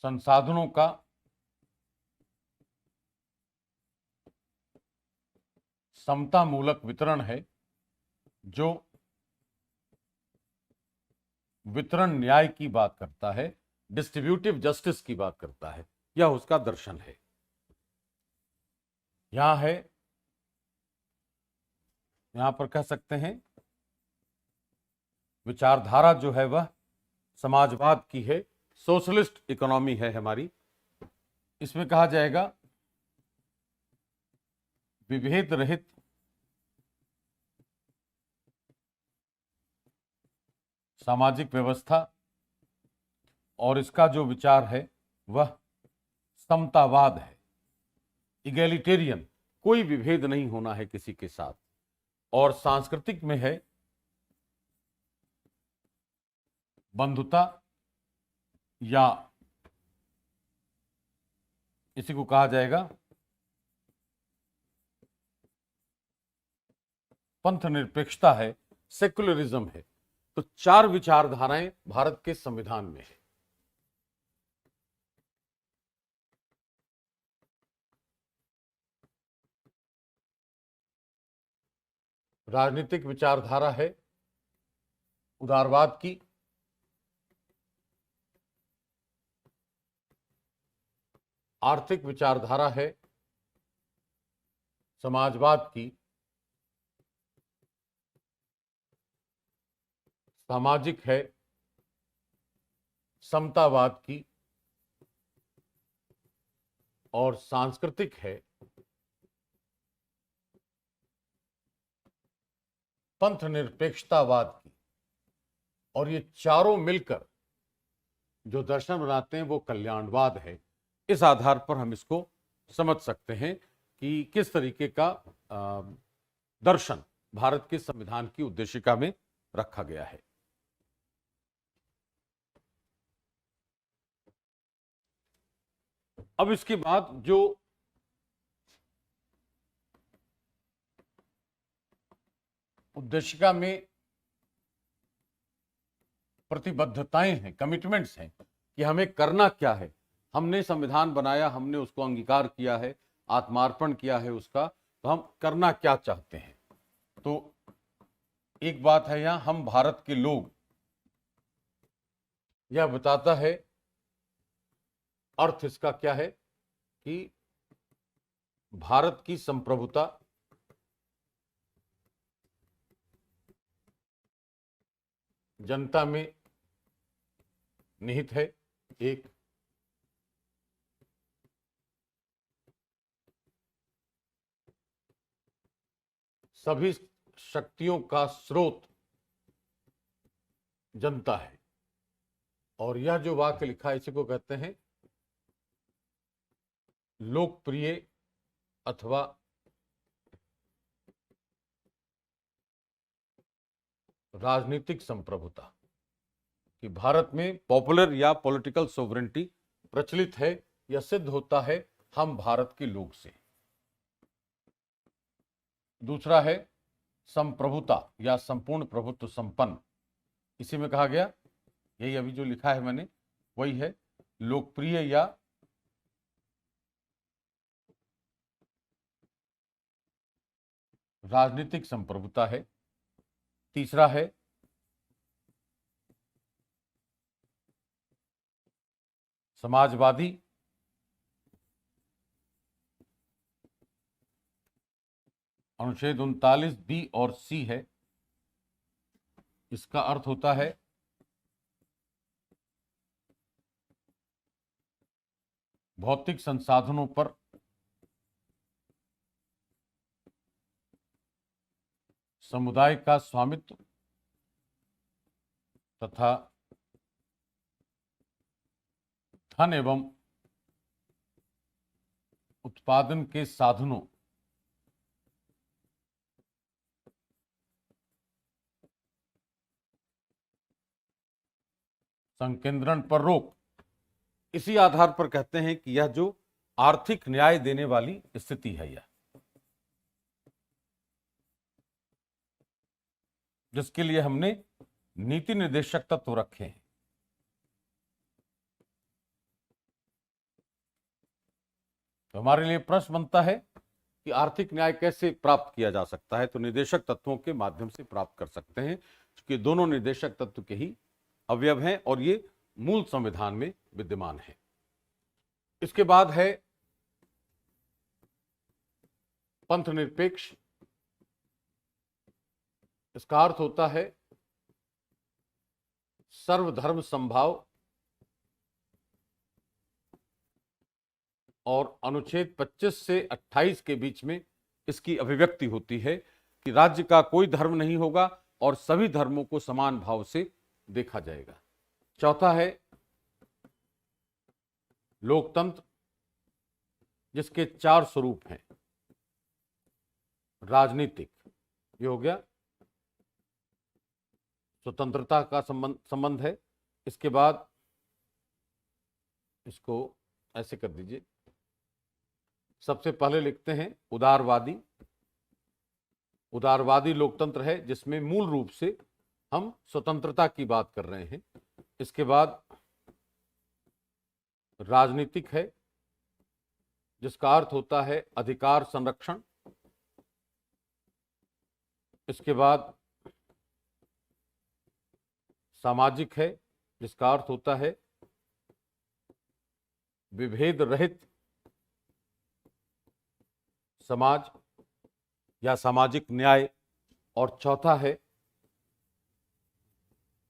संसाधनों का समतामूलक वितरण है, जो वितरण न्याय की बात करता है, डिस्ट्रीब्यूटिव जस्टिस की बात करता है। यह उसका दर्शन है। यहां पर कह सकते हैं विचारधारा जो है वह समाजवाद की है, सोशलिस्ट इकोनॉमी है हमारी। इसमें कहा जाएगा विभेद रहित सामाजिक व्यवस्था, और इसका जो विचार है वह समतावाद है, इगैलिटेरियन, कोई विभेद नहीं होना है किसी के साथ। और सांस्कृतिक में है बंधुता, या इसी को कहा जाएगा पंथ निरपेक्षता है, सेक्युलरिज्म है। तो चार विचारधाराएं भारत के संविधान में है। राजनीतिक विचारधारा है उदारवाद की, आर्थिक विचारधारा है समाजवाद की, सामाजिक है समतावाद की और सांस्कृतिक है पंथ निरपेक्षतावाद की। और ये चारों मिलकर जो दर्शन बनाते हैं वो कल्याणवाद है। इस आधार पर हम इसको समझ सकते हैं कि किस तरीके का दर्शन भारत के संविधान की उद्देशिका में रखा गया है। अब इसके बाद जो उद्देशिका में प्रतिबद्धताएं हैं, कमिटमेंट्स हैं कि हमें करना क्या है। हमने संविधान बनाया, हमने उसको अंगीकार किया है, आत्मार्पण किया है उसका, तो हम करना क्या चाहते हैं। तो एक बात है यहां, हम भारत के लोग, यह बताता है अर्थ इसका क्या है कि भारत की संप्रभुता, जनता में निहित है। एक सभी शक्तियों का स्रोत जनता है। और यह जो वाक्य लिखा है इसी को कहते हैं लोकप्रिय अथवा राजनीतिक संप्रभुता, कि भारत में पॉपुलर या पॉलिटिकल सोवरेंटी प्रचलित है। यह सिद्ध होता है हम भारत के लोग से। दूसरा है संप्रभुता या संपूर्ण प्रभुत्व संपन्न, इसी में कहा गया, यही अभी जो लिखा है मैंने वही है, लोकप्रिय या राजनीतिक संप्रभुता है। तीसरा है समाजवादी, अनुच्छेद 39 बी और सी है। इसका अर्थ होता है भौतिक संसाधनों पर समुदाय का स्वामित्व तथा धन एवं उत्पादन के साधनों संकेंद्रण पर रोक। इसी आधार पर कहते हैं कि यह जो आर्थिक न्याय देने वाली स्थिति है, यह जिसके लिए हमने नीति निर्देशक तत्व रखे हैं। तो हमारे लिए प्रश्न बनता है कि आर्थिक न्याय कैसे प्राप्त किया जा सकता है। तो निर्देशक तत्वों के माध्यम से प्राप्त कर सकते हैं, क्योंकि दोनों निर्देशक तत्व के ही अवयव हैं और ये मूल संविधान में विद्यमान है। इसके बाद है पंथ निरपेक्ष। इसका अर्थ होता है सर्वधर्म समभाव और अनुच्छेद 25 से 28 के बीच में इसकी अभिव्यक्ति होती है कि राज्य का कोई धर्म नहीं होगा और सभी धर्मों को समान भाव से देखा जाएगा। चौथा है लोकतंत्र, जिसके 4 स्वरूप हैं। राजनीतिक, ये हो गया, स्वतंत्रता का संबंध है। इसके बाद इसको ऐसे कर दीजिए, सबसे पहले लिखते हैं उदारवादी। उदारवादी लोकतंत्र है जिसमें मूल रूप से हम स्वतंत्रता की बात कर रहे हैं। इसके बाद राजनीतिक है जिसका अर्थ होता है अधिकार संरक्षण। इसके बाद सामाजिक है जिसका अर्थ होता है विभेद रहित समाज या सामाजिक न्याय। और चौथा है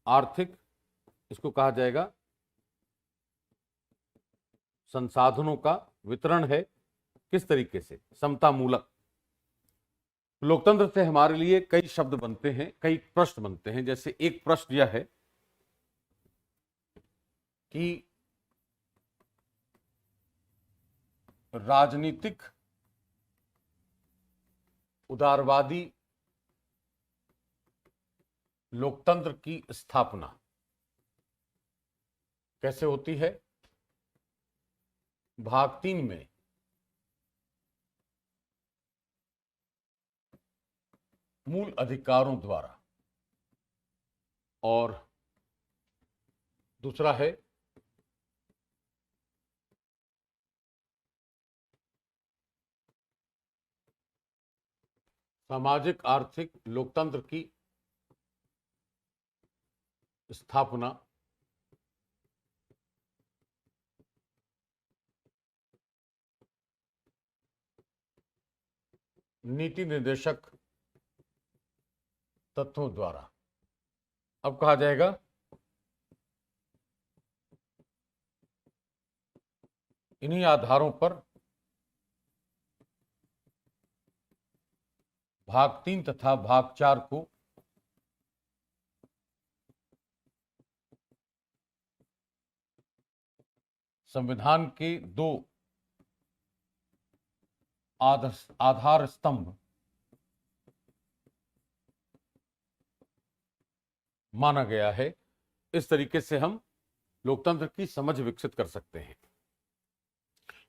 आर्थिक, इसको कहा जाएगा संसाधनों का वितरण है, किस तरीके से समतामूलक। लोकतंत्र से हमारे लिए कई शब्द बनते हैं, कई प्रश्न बनते हैं। जैसे एक प्रश्न यह है कि राजनीतिक उदारवादी लोकतंत्र की स्थापना कैसे होती है। भाग 3 में मूल अधिकारों द्वारा, और दूसरा है सामाजिक आर्थिक लोकतंत्र की स्थापना नीति निर्देशक तत्वों द्वारा। अब कहा जाएगा इन्हीं आधारों पर भाग 3 तथा भाग 4 को संविधान के दो आधार स्तंभ माना गया है। इस तरीके से हम लोकतंत्र की समझ विकसित कर सकते हैं,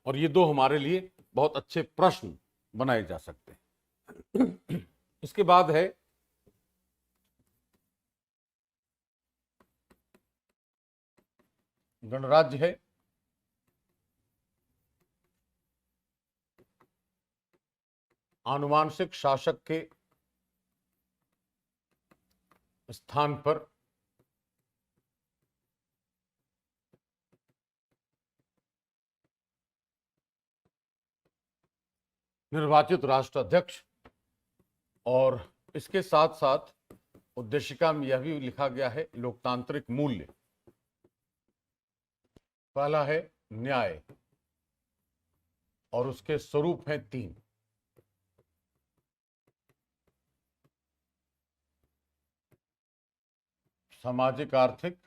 और ये दो हमारे लिए बहुत अच्छे प्रश्न बनाए जा सकते हैं। इसके बाद है गणराज्य है, आनुवांशिक शासक के स्थान पर निर्वाचित राष्ट्राध्यक्ष, और इसके साथ साथ उद्देशिका में यह भी लिखा गया है लोकतांत्रिक मूल्य। पहला है न्याय, और उसके स्वरूप हैं 3। सामाजिक, आर्थिक,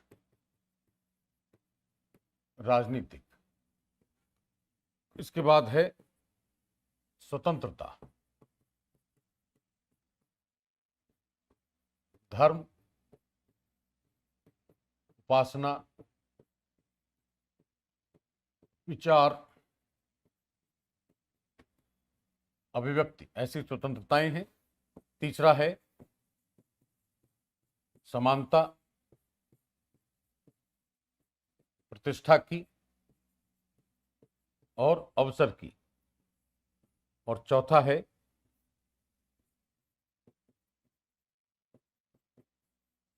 राजनीतिक। इसके बाद है स्वतंत्रता, धर्म, उपासना, विचार, अभिव्यक्ति, ऐसी स्वतंत्रताएं हैं। तीसरा है समानता, प्रतिष्ठा की और अवसर की, और चौथा है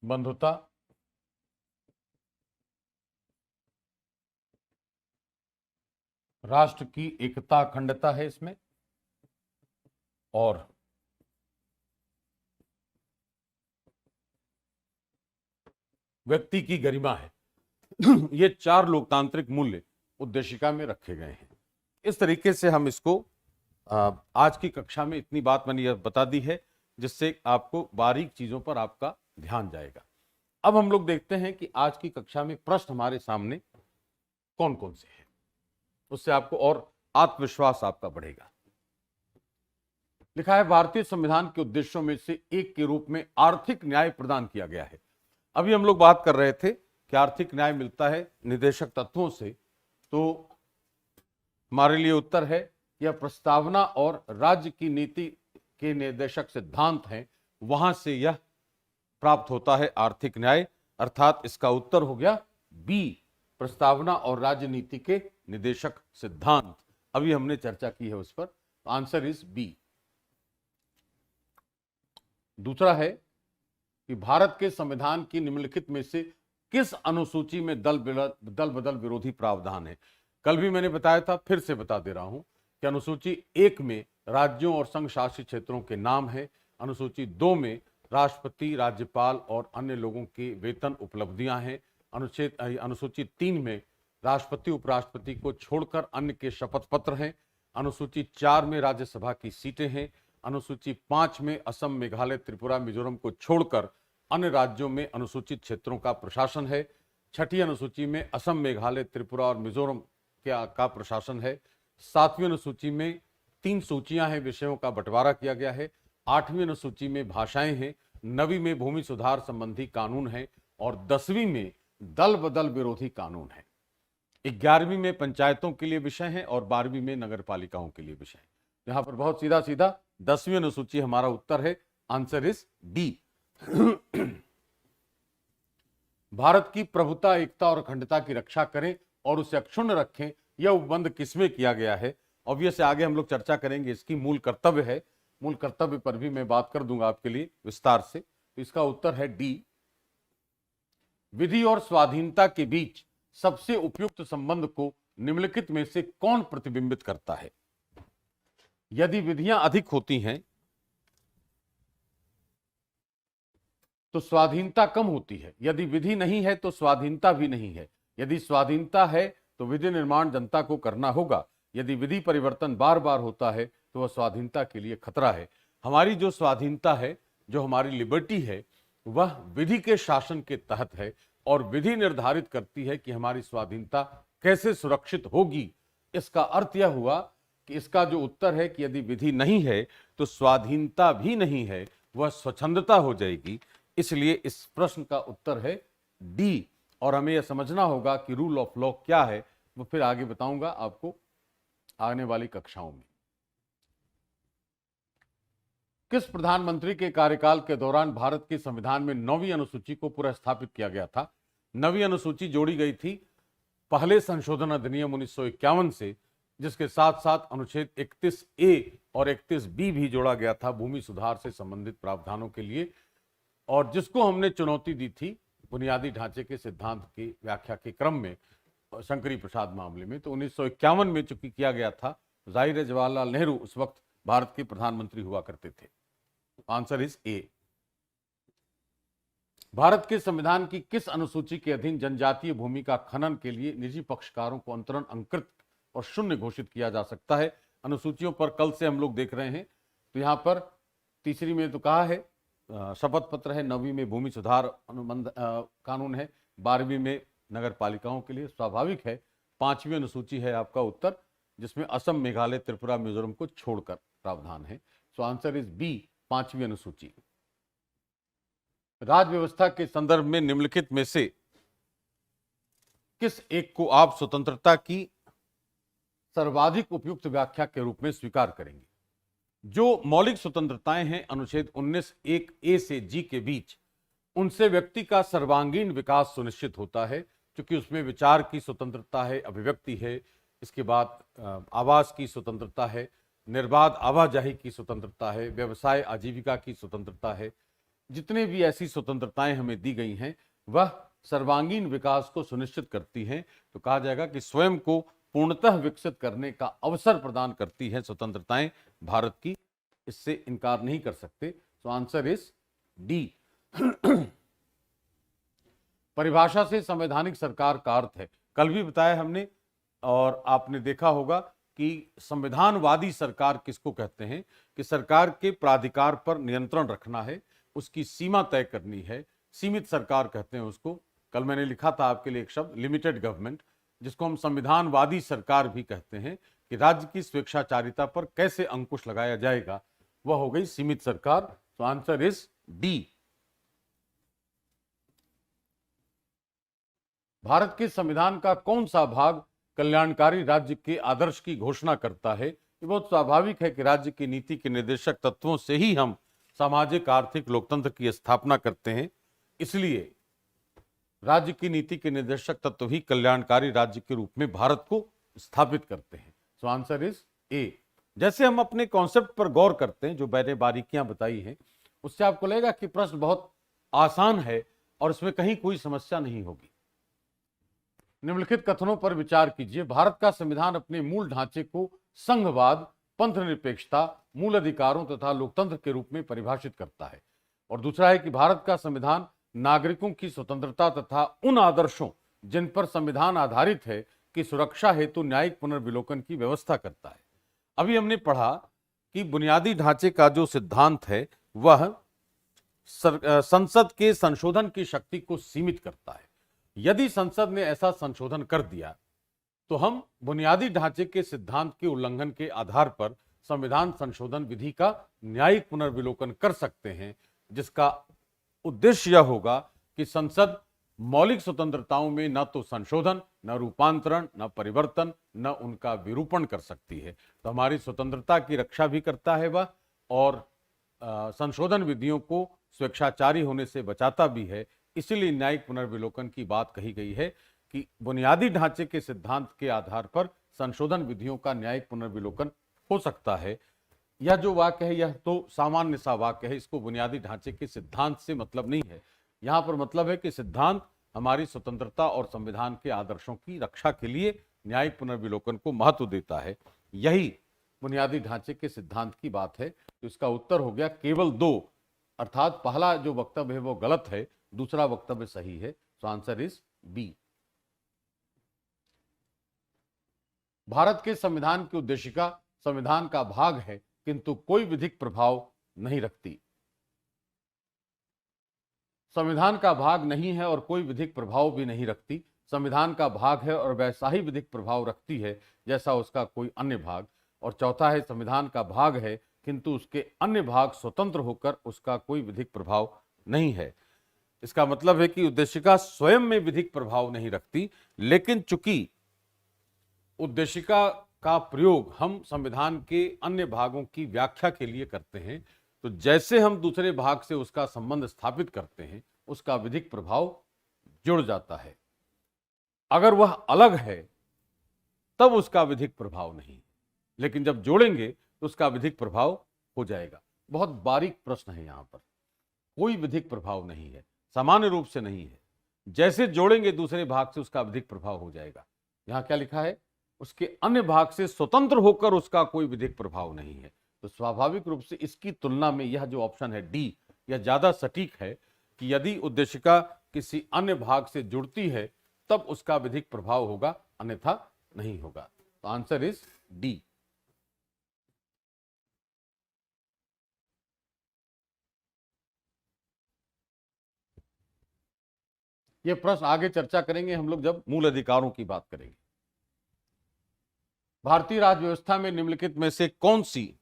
बंधुता, राष्ट्र की एकता, अखंडता है इसमें, और व्यक्ति की गरिमा है। ये 4 लोकतांत्रिक मूल्य उद्देशिका में रखे गए हैं। इस तरीके से हम इसको आज की कक्षा में इतनी बात मैंने बता दी है जिससे आपको बारीक चीजों पर आपका ध्यान जाएगा। अब हम लोग देखते हैं कि आज की कक्षा में प्रश्न हमारे सामने कौन कौन से हैं, उससे आपको और आत्मविश्वास आपका बढ़ेगा। लिखा है भारतीय संविधान के उद्देश्यों में से एक के रूप में आर्थिक न्याय प्रदान किया गया है। अभी हम लोग बात कर रहे थे कि आर्थिक न्याय मिलता है निदेशक तत्वों से, तो हमारे लिए उत्तर है यह प्रस्तावना और राज्य की नीति के निर्देशक सिद्धांत हैं, वहां से यह प्राप्त होता है आर्थिक न्याय। अर्थात इसका उत्तर हो गया बी, प्रस्तावना और राजनीति के निदेशक सिद्धांत। अभी हमने चर्चा की है उस पर, तो आंसर इज बी। दूसरा है कि भारत के संविधान की निम्नलिखित में से किस अनुसूची में दल बदल विरोधी प्रावधान है। कल भी मैंने बताया था, फिर से बता दे रहा हूं कि अनुसूची 1 में राज्यों और संघ शासित क्षेत्रों के नाम है, अनुसूची 2 में राष्ट्रपति, राज्यपाल और अन्य लोगों के वेतन उपलब्धियां हैं, अनुसूची 3 में राष्ट्रपति उपराष्ट्रपति को छोड़कर अन्य के शपथ पत्र हैं। अनुसूची 4 में राज्यसभा की सीटें हैं। अनुसूची 5 में असम, मेघालय, त्रिपुरा, मिजोरम को छोड़कर अन्य राज्यों में अनुसूचित क्षेत्रों का प्रशासन है। छठी अनुसूची में असम, मेघालय, त्रिपुरा और मिजोरम का प्रशासन है। 7वीं अनुसूची में 3 सूचियां हैं, विषयों का बंटवारा किया गया है। 8वीं अनुसूची में भाषाएं हैं। 9वीं में भूमि सुधार संबंधी कानून है और 10वीं में दल बदल विरोधी कानून है। 11वीं में पंचायतों के लिए विषय है और 12वीं में नगर पालिकाओं के लिए विषय है। यहां पर बहुत सीधा सीधा 10वीं अनुसूची हमारा उत्तर है। Answer is D. भारत की प्रभुता, एकता और अखंडता की रक्षा करें और उसे अक्षुण्ण रखें, यह उपबंध किसमें किया गया है? ऑब्वियस आगे हम लोग चर्चा करेंगे, इसकी मूल कर्तव्य है। मूल कर्तव्य पर भी मैं बात कर दूंगा आपके लिए विस्तार से। तो इसका उत्तर है डी। विधि और स्वाधीनता के बीच सबसे उपयुक्त संबंध को निम्नलिखित में से कौन प्रतिबिंबित करता है? यदि विधियां अधिक होती हैं तो स्वाधीनता कम होती है। यदि विधि नहीं है तो स्वाधीनता भी नहीं है। यदि स्वाधीनता है तो विधि निर्माण जनता को करना होगा। यदि विधि परिवर्तन बार बार होता है तो वह स्वाधीनता के लिए खतरा है। हमारी जो स्वाधीनता है, जो हमारी लिबर्टी है, वह विधि के शासन के तहत है और विधि निर्धारित करती है कि हमारी स्वाधीनता कैसे सुरक्षित होगी। इसका अर्थ यह हुआ कि इसका जो उत्तर है कि यदि विधि नहीं है तो स्वाधीनता भी नहीं है, वह स्वच्छंदता हो जाएगी। इसलिए इस प्रश्न का उत्तर है डी। और हमें यह समझना होगा कि रूल ऑफ लॉ क्या है, वो फिर आगे बताऊंगा आपको आने वाली कक्षाओं में। किस प्रधानमंत्री के कार्यकाल के दौरान भारत के संविधान में 9वीं अनुसूची को पुनः स्थापित किया गया था? 9वीं अनुसूची जोड़ी गई थी पहले संशोधन अधिनियम 1951 से, जिसके साथ साथ अनुच्छेद 31A और 31B भी जोड़ा गया था भूमि सुधार से संबंधित प्रावधानों के लिए, और जिसको हमने चुनौती दी थी बुनियादी ढांचे के सिद्धांत की व्याख्या के क्रम में शंकरी प्रसाद मामले में। तो 1951 में चूंकि किया गया था, जाहिर है जवाहरलाल नेहरू उस वक्त भारत के प्रधानमंत्री हुआ करते थे। Answer is a. भारत के संविधान की किस अनुसूची के अधीन जनजातीय भूमि का खनन के लिए निजी पक्षकारों को अंतरण अंकृत और शून्य घोषित किया जा सकता है? अनुसूचियों पर कल से हम लोग देख रहे हैं। तो यहां पर तीसरी में तो कहा है शपथ पत्र है, 9वीं में भूमि सुधार अनुबंध कानून है, 12वीं में नगर पालिकाओं के लिए स्वाभाविक है। 5वीं अनुसूची है आपका उत्तर, जिसमें असम, मेघालय, त्रिपुरा, मिजोरम को छोड़कर प्रावधान है। सो आंसर इज बी, 5वीं अनुसूची। राज्य व्यवस्था के संदर्भ में निम्नलिखित में से किस एक को आप स्वतंत्रता की सर्वाधिक उपयुक्त व्याख्या के रूप में स्वीकार करेंगे? जो मौलिक स्वतंत्रताएं हैं अनुच्छेद 19(1)A से G के बीच, उनसे व्यक्ति का सर्वांगीण विकास सुनिश्चित होता है, क्योंकि उसमें विचार की स्वतंत्रता है, अभिव्यक्ति है, इसके बाद आवास की स्वतंत्रता है, निर्बाध आवाजाही की स्वतंत्रता है, व्यवसाय आजीविका की स्वतंत्रता है। जितने भी ऐसी स्वतंत्रताएं हमें दी गई हैं वह सर्वांगीण विकास को सुनिश्चित करती हैं। तो कहा जाएगा कि स्वयं को पूर्णतः विकसित करने का अवसर प्रदान करती है स्वतंत्रताएं भारत की, इससे इनकार नहीं कर सकते। तो आंसर इज डी। परिभाषा से संवैधानिक सरकार का अर्थ है, कल भी बताया हमने और आपने देखा होगा कि संविधानवादी सरकार किसको कहते हैं कि सरकार के प्राधिकार पर नियंत्रण रखना है, उसकी सीमा तय करनी है, सीमित सरकार कहते हैं उसको। कल मैंने लिखा था आपके लिए एक शब्द लिमिटेड गवर्नमेंट, जिसको हम संविधानवादी सरकार भी कहते हैं, कि राज्य की स्वेच्छाचारिता पर कैसे अंकुश लगाया जाएगा, वह हो गई सीमित सरकार। तो आंसर इज डी। भारत के संविधान का कौन सा भाग कल्याणकारी राज्य के आदर्श की घोषणा करता है? ये बहुत स्वाभाविक है कि राज्य की नीति के निर्देशक तत्वों से ही हम सामाजिक आर्थिक लोकतंत्र की स्थापना करते हैं, इसलिए राज्य की नीति के निर्देशक तत्व ही कल्याणकारी राज्य के रूप में भारत को स्थापित करते हैं। सो आंसर इज ए। जैसे हम अपने कॉन्सेप्ट पर गौर करते हैं, जो मैंने बारीकियां बताई हैं, उससे आपको लगेगा कि प्रश्न बहुत आसान है और इसमें कहीं कोई समस्या नहीं होगी। निम्नलिखित कथनों पर विचार कीजिए। भारत का संविधान अपने मूल ढांचे को संघवाद, पंथनिरपेक्षता, मूल अधिकारों तथा लोकतंत्र के रूप में परिभाषित करता है। और दूसरा है कि भारत का संविधान नागरिकों की स्वतंत्रता तथा उन आदर्शों जिन पर संविधान आधारित है कि सुरक्षा हेतु न्यायिक पुनर्विलोकन की व्यवस्था करता है। अभी हमने पढ़ा कि बुनियादी ढांचे का जो सिद्धांत है वह संसद के संशोधन की शक्ति को सीमित करता है। यदि संसद ने ऐसा संशोधन कर दिया तो हम बुनियादी ढांचे के सिद्धांत के उल्लंघन के आधार पर संविधान संशोधन विधि का न्यायिक पुनर्विलोकन कर सकते हैं, जिसका उद्देश्य यह होगा कि संसद मौलिक स्वतंत्रताओं में न तो संशोधन, न रूपांतरण, न परिवर्तन, न उनका विरूपण कर सकती है। तो हमारी स्वतंत्रता की रक्षा भी करता है वह, और संशोधन विधियों को स्वेच्छाचारी होने से बचाता भी है। इसीलिए न्यायिक पुनर्विलोकन की बात कही गई है कि बुनियादी ढांचे के सिद्धांत के आधार पर संशोधन विधियों का न्यायिक पुनर्विलोकन हो सकता है। यह जो वाक्य है यह तो सामान्य सा वाक्य है, इसको बुनियादी ढांचे के सिद्धांत से मतलब नहीं है। यहां पर मतलब है कि सिद्धांत हमारी स्वतंत्रता और संविधान के आदर्शों की रक्षा के लिए न्यायिक पुनर्विलोकन को महत्व देता है। यही बुनियादी ढांचे के सिद्धांत की बात है। तो इसका उत्तर हो गया केवल 2, अर्थात पहला जो वक्तव्य है वो गलत है, दूसरा वक्तव्य सही है। So answer is B. Bharat के संविधान की उद्देशिका संविधान का भाग है किंतु कोई विधिक प्रभाव नहीं रखती। संविधान का भाग नहीं है और कोई विधिक प्रभाव भी नहीं रखती। संविधान का भाग है और वैसा ही विधिक प्रभाव रखती है जैसा उसका कोई अन्य भाग। और चौथा है संविधान का भाग है किंतु उसके अन्य भाग स्वतंत्र होकर उसका कोई विधिक प्रभाव नहीं है। इसका मतलब है कि उद्देशिका स्वयं में विधिक प्रभाव नहीं रखती, लेकिन चूंकि उद्देशिका का प्रयोग हम संविधान के अन्य भागों की व्याख्या के लिए करते हैं, तो जैसे हम दूसरे भाग से उसका संबंध स्थापित करते हैं उसका विधिक प्रभाव जुड़ जाता है। अगर वह अलग है तब उसका विधिक प्रभाव नहीं, लेकिन जब जोड़ेंगे तो उसका विधिक प्रभाव हो जाएगा। बहुत बारीक प्रश्न है यहां पर। कोई विधिक प्रभाव नहीं है, सामान्य रूप से नहीं है। जैसे जोड़ेंगे दूसरे भाग से उसका विधिक प्रभाव हो जाएगा। यहां क्या लिखा है? उसके अन्य भाग से स्वतंत्र होकर उसका कोई विधिक प्रभाव नहीं है। तो स्वाभाविक रूप से इसकी तुलना में यह जो ऑप्शन है डी, यह ज्यादा सटीक है कि यदि उद्देशिका किसी अन्य भाग से जुड़ती है तब उसका विधिक प्रभाव होगा, अन्यथा नहीं होगा। तो आंसर इज डी। यह प्रश्न आगे चर्चा करेंगे हम लोग जब मूल अधिकारों की बात करेंगे। भारतीय राज्य व्यवस्था में निम्नलिखित में से कौन सी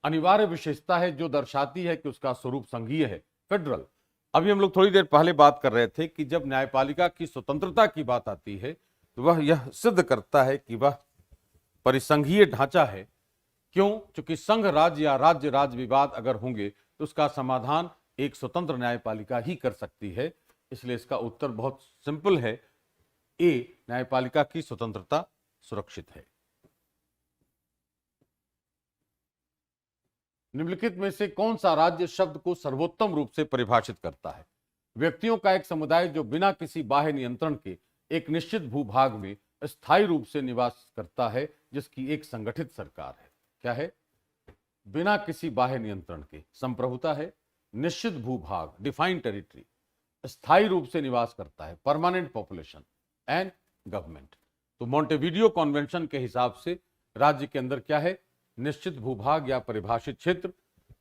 अनिवार्य विशेषता है जो दर्शाती है कि उसका स्वरूप संघीय है, फेडरल? अभी हम लोग थोड़ी देर पहले बात कर रहे थे कि जब न्यायपालिका की स्वतंत्रता की बात आती है तो वह यह सिद्ध करता है कि वह परिसंघीय ढांचा है। क्यों? क्योंकि संघ राज्य या राज्य राज्य विवाद अगर होंगे तो उसका समाधान एक स्वतंत्र न्यायपालिका ही कर सकती है। इसलिए इसका उत्तर बहुत सिंपल है, ए, न्यायपालिका की स्वतंत्रता सुरक्षित है। निम्नलिखित में से कौन सा राज्य शब्द को सर्वोत्तम रूप से परिभाषित करता है? व्यक्तियों का एक समुदाय जो बिना किसी बाह्य नियंत्रण के एक निश्चित भूभाग में स्थायी रूप से निवास करता है, जिसकी एक संगठित सरकार है। क्या है? बिना किसी बाह्य नियंत्रण के, संप्रभुता है, निश्चित भूभाग, डिफाइंड टेरिटरी, स्थायी रूप से निवास करता है, परमानेंट पॉपुलेशन एंड गवर्नमेंट। तो मॉन्टेविडियो कन्वेंशन के हिसाब से राज्य के अंदर क्या है? निश्चित भूभाग या परिभाषित क्षेत्र,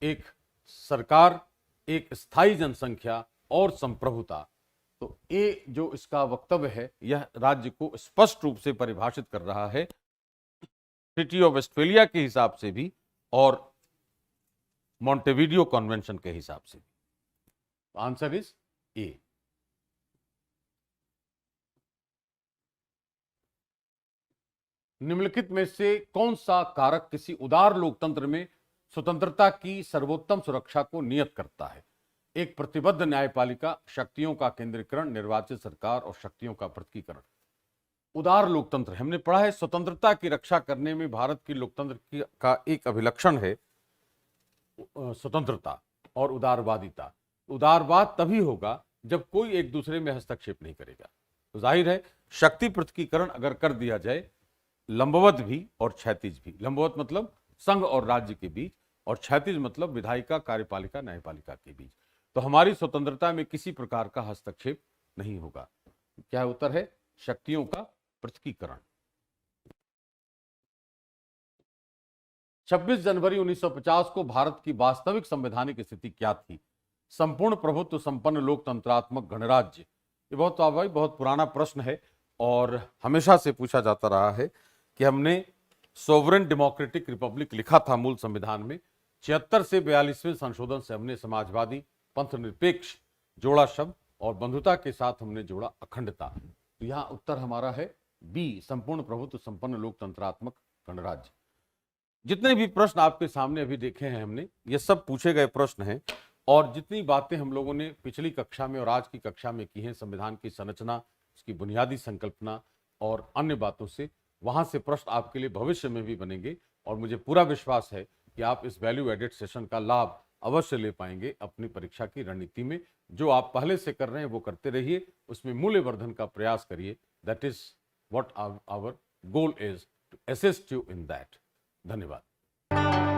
एक सरकार, एक स्थायी जनसंख्या और संप्रभुता। तो ए जो इसका वक्तव्य है यह राज्य को स्पष्ट रूप से परिभाषित कर रहा है, ट्रीटी ऑफ वेस्टफेलिया के हिसाब से भी और मॉन्टेविडियो कन्वेंशन के हिसाब से भी। Answer is a. निम्नलिखित में से कौन सा कारक किसी उदार लोकतंत्र में स्वतंत्रता की सर्वोत्तम सुरक्षा को नियत करता है? एक प्रतिबद्ध न्यायपालिका, शक्तियों का केंद्रीकरण, निर्वाचित सरकार और शक्तियों का पृथकीकरण। उदार लोकतंत्र हमने पढ़ा है, स्वतंत्रता की रक्षा करने में भारत की लोकतंत्र का एक अभिलक्षण है स्वतंत्रता और उदारवादिता। उदारवाद तभी होगा जब कोई एक दूसरे में हस्तक्षेप नहीं करेगा। तो जाहिर है शक्ति पृथकीकरण अगर कर दिया जाए, लंबवत भी और क्षैतिज भी। लंबवत मतलब संघ और राज्य के बीच, और क्षैतिज मतलब विधायिका, कार्यपालिका, न्यायपालिका के बीच। तो हमारी स्वतंत्रता में किसी प्रकार का हस्तक्षेप नहीं होगा। क्या उत्तर है? शक्तियों का पृथकीकरण। 26 जनवरी 1950 को भारत की वास्तविक संवैधानिक स्थिति क्या थी? संपूर्ण प्रभुत्व संपन्न लोकतंत्रात्मक गणराज्य। ये बहुत स्वाभाविक, बहुत पुराना प्रश्न है और हमेशा से पूछा जाता रहा है कि हमने सोवरेन डेमोक्रेटिक रिपब्लिक लिखा था मूल संविधान में। 76 से 42वें संशोधन से हमने समाजवादी, पंथ निरपेक्ष जोड़ा शब्द और बंधुता के साथ हमने जोड़ा अखंडता। तो यहां उत्तर हमारा है बी, संपूर्ण प्रभुत्व संपन्न लोकतंत्रात्मक गणराज्य। जितने भी प्रश्न आपके सामने अभी देखे हैं हमने, ये सब पूछे गए प्रश्न हैं और जितनी बातें हम लोगों ने पिछली कक्षा में और आज की कक्षा में की हैं, संविधान की संरचना, उसकी बुनियादी संकल्पना और अन्य बातों से, वहां से प्रश्न आपके लिए भविष्य में भी बनेंगे और मुझे पूरा विश्वास है कि आप इस वैल्यू एडेड सेशन का लाभ अवश्य ले पाएंगे अपनी परीक्षा की रणनीति में। जो आप पहले से कर रहे हैं वो करते रहिए, उसमें मूल्यवर्धन का प्रयास करिए। That is what our goal is, to assist you in that. धन्यवाद।